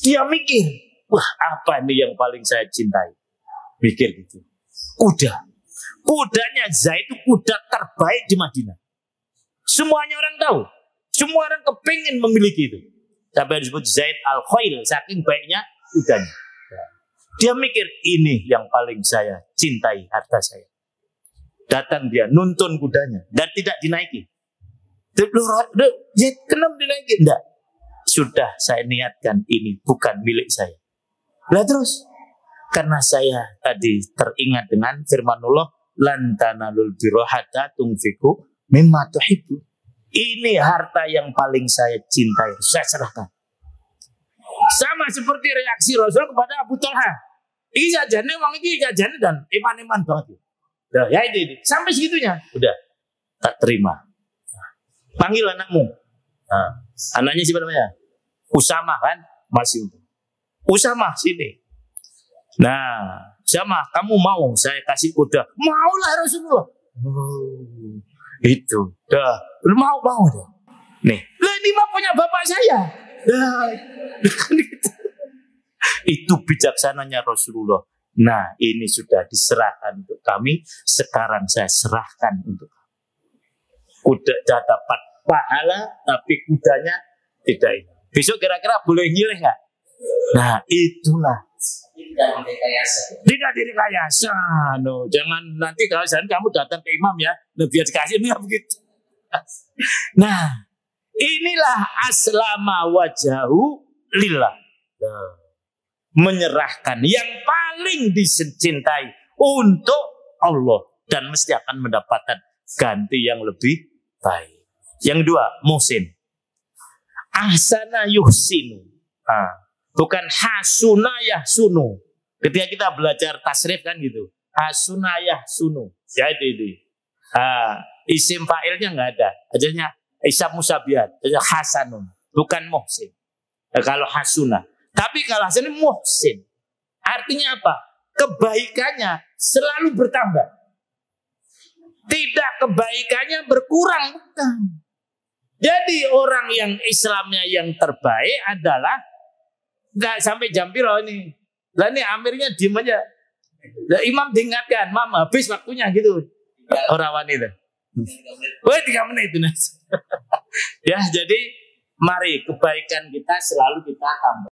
S1: Dia mikir, wah apa nih yang paling saya cintai? Mikir gitu. Kudanya Zaid itu kuda terbaik di Madinah. Semuanya orang tahu. Semua orang kepingin memiliki itu. Sampai disebut Zaid al-Khail, saking baiknya kudanya. Dia mikir, ini yang paling saya cintai, harta saya. Datang dia, nuntun kudanya, dan tidak dinaiki. Kenapa dinaiki? Tidak. Sudah saya niatkan ini bukan milik saya. Lah terus, karena saya tadi teringat dengan firmanullah, lan tanalul birra hatta tunfiqu mimma tuhibbu. Ini harta yang paling saya cintai, saya serahkan. Sama seperti reaksi Rasul kepada Abu Talha. Ini jajannya, memang ini jajannya dan iman-iman banget. Nah, ya ini. Sampai segitunya. Udah, tak terima. Panggil anakmu. Nah, anaknya siapa namanya? Usama kan? Masih untuk. Usama, sini. Nah, Usama, kamu mau saya kasih kuda? Maulah Rasulullah. Itu. Dah, mau dah. Nih, lah ini mah punya bapak saya. Itu bijaksananya Rasulullah. Nah, ini sudah diserahkan untuk kami. Sekarang saya serahkan untuk kami. Kuda dapat pahala, tapi kudanya tidak ini. Besok kira-kira boleh nyilih nggak? Nah, itulah. Tidak direkayasa. No, jangan nanti kalau kamu datang ke imam ya, biar dikasih ini begitu. Nah, inilah aslama wajahu lillah. Menyerahkan yang paling dicintai untuk Allah dan mesti akan mendapatkan ganti yang lebih baik. Yang dua, muhsin. Ahsana yuhsinu. Bukan hasuna yahsunu. Ketika kita belajar tasrif kan gitu. Hasuna yahsunu. Ya itu. Isim fa'ilnya nggak ada. Adanya isam musabihat. Hasanun. Bukan muhsin. Kalau hasuna. Tapi kalau hasanun muhsin. Artinya apa? Kebaikannya selalu bertambah. Tidak kebaikannya berkurang. Bukan. Jadi orang yang Islamnya yang terbaik adalah nggak sampai jam piro ini. Lah ini amirnya diem aja. Lah, imam diingatkan, mam habis waktunya gitu. Orang wanita. Wah 3 menit itu. Ya jadi mari kebaikan kita selalu kita tambah.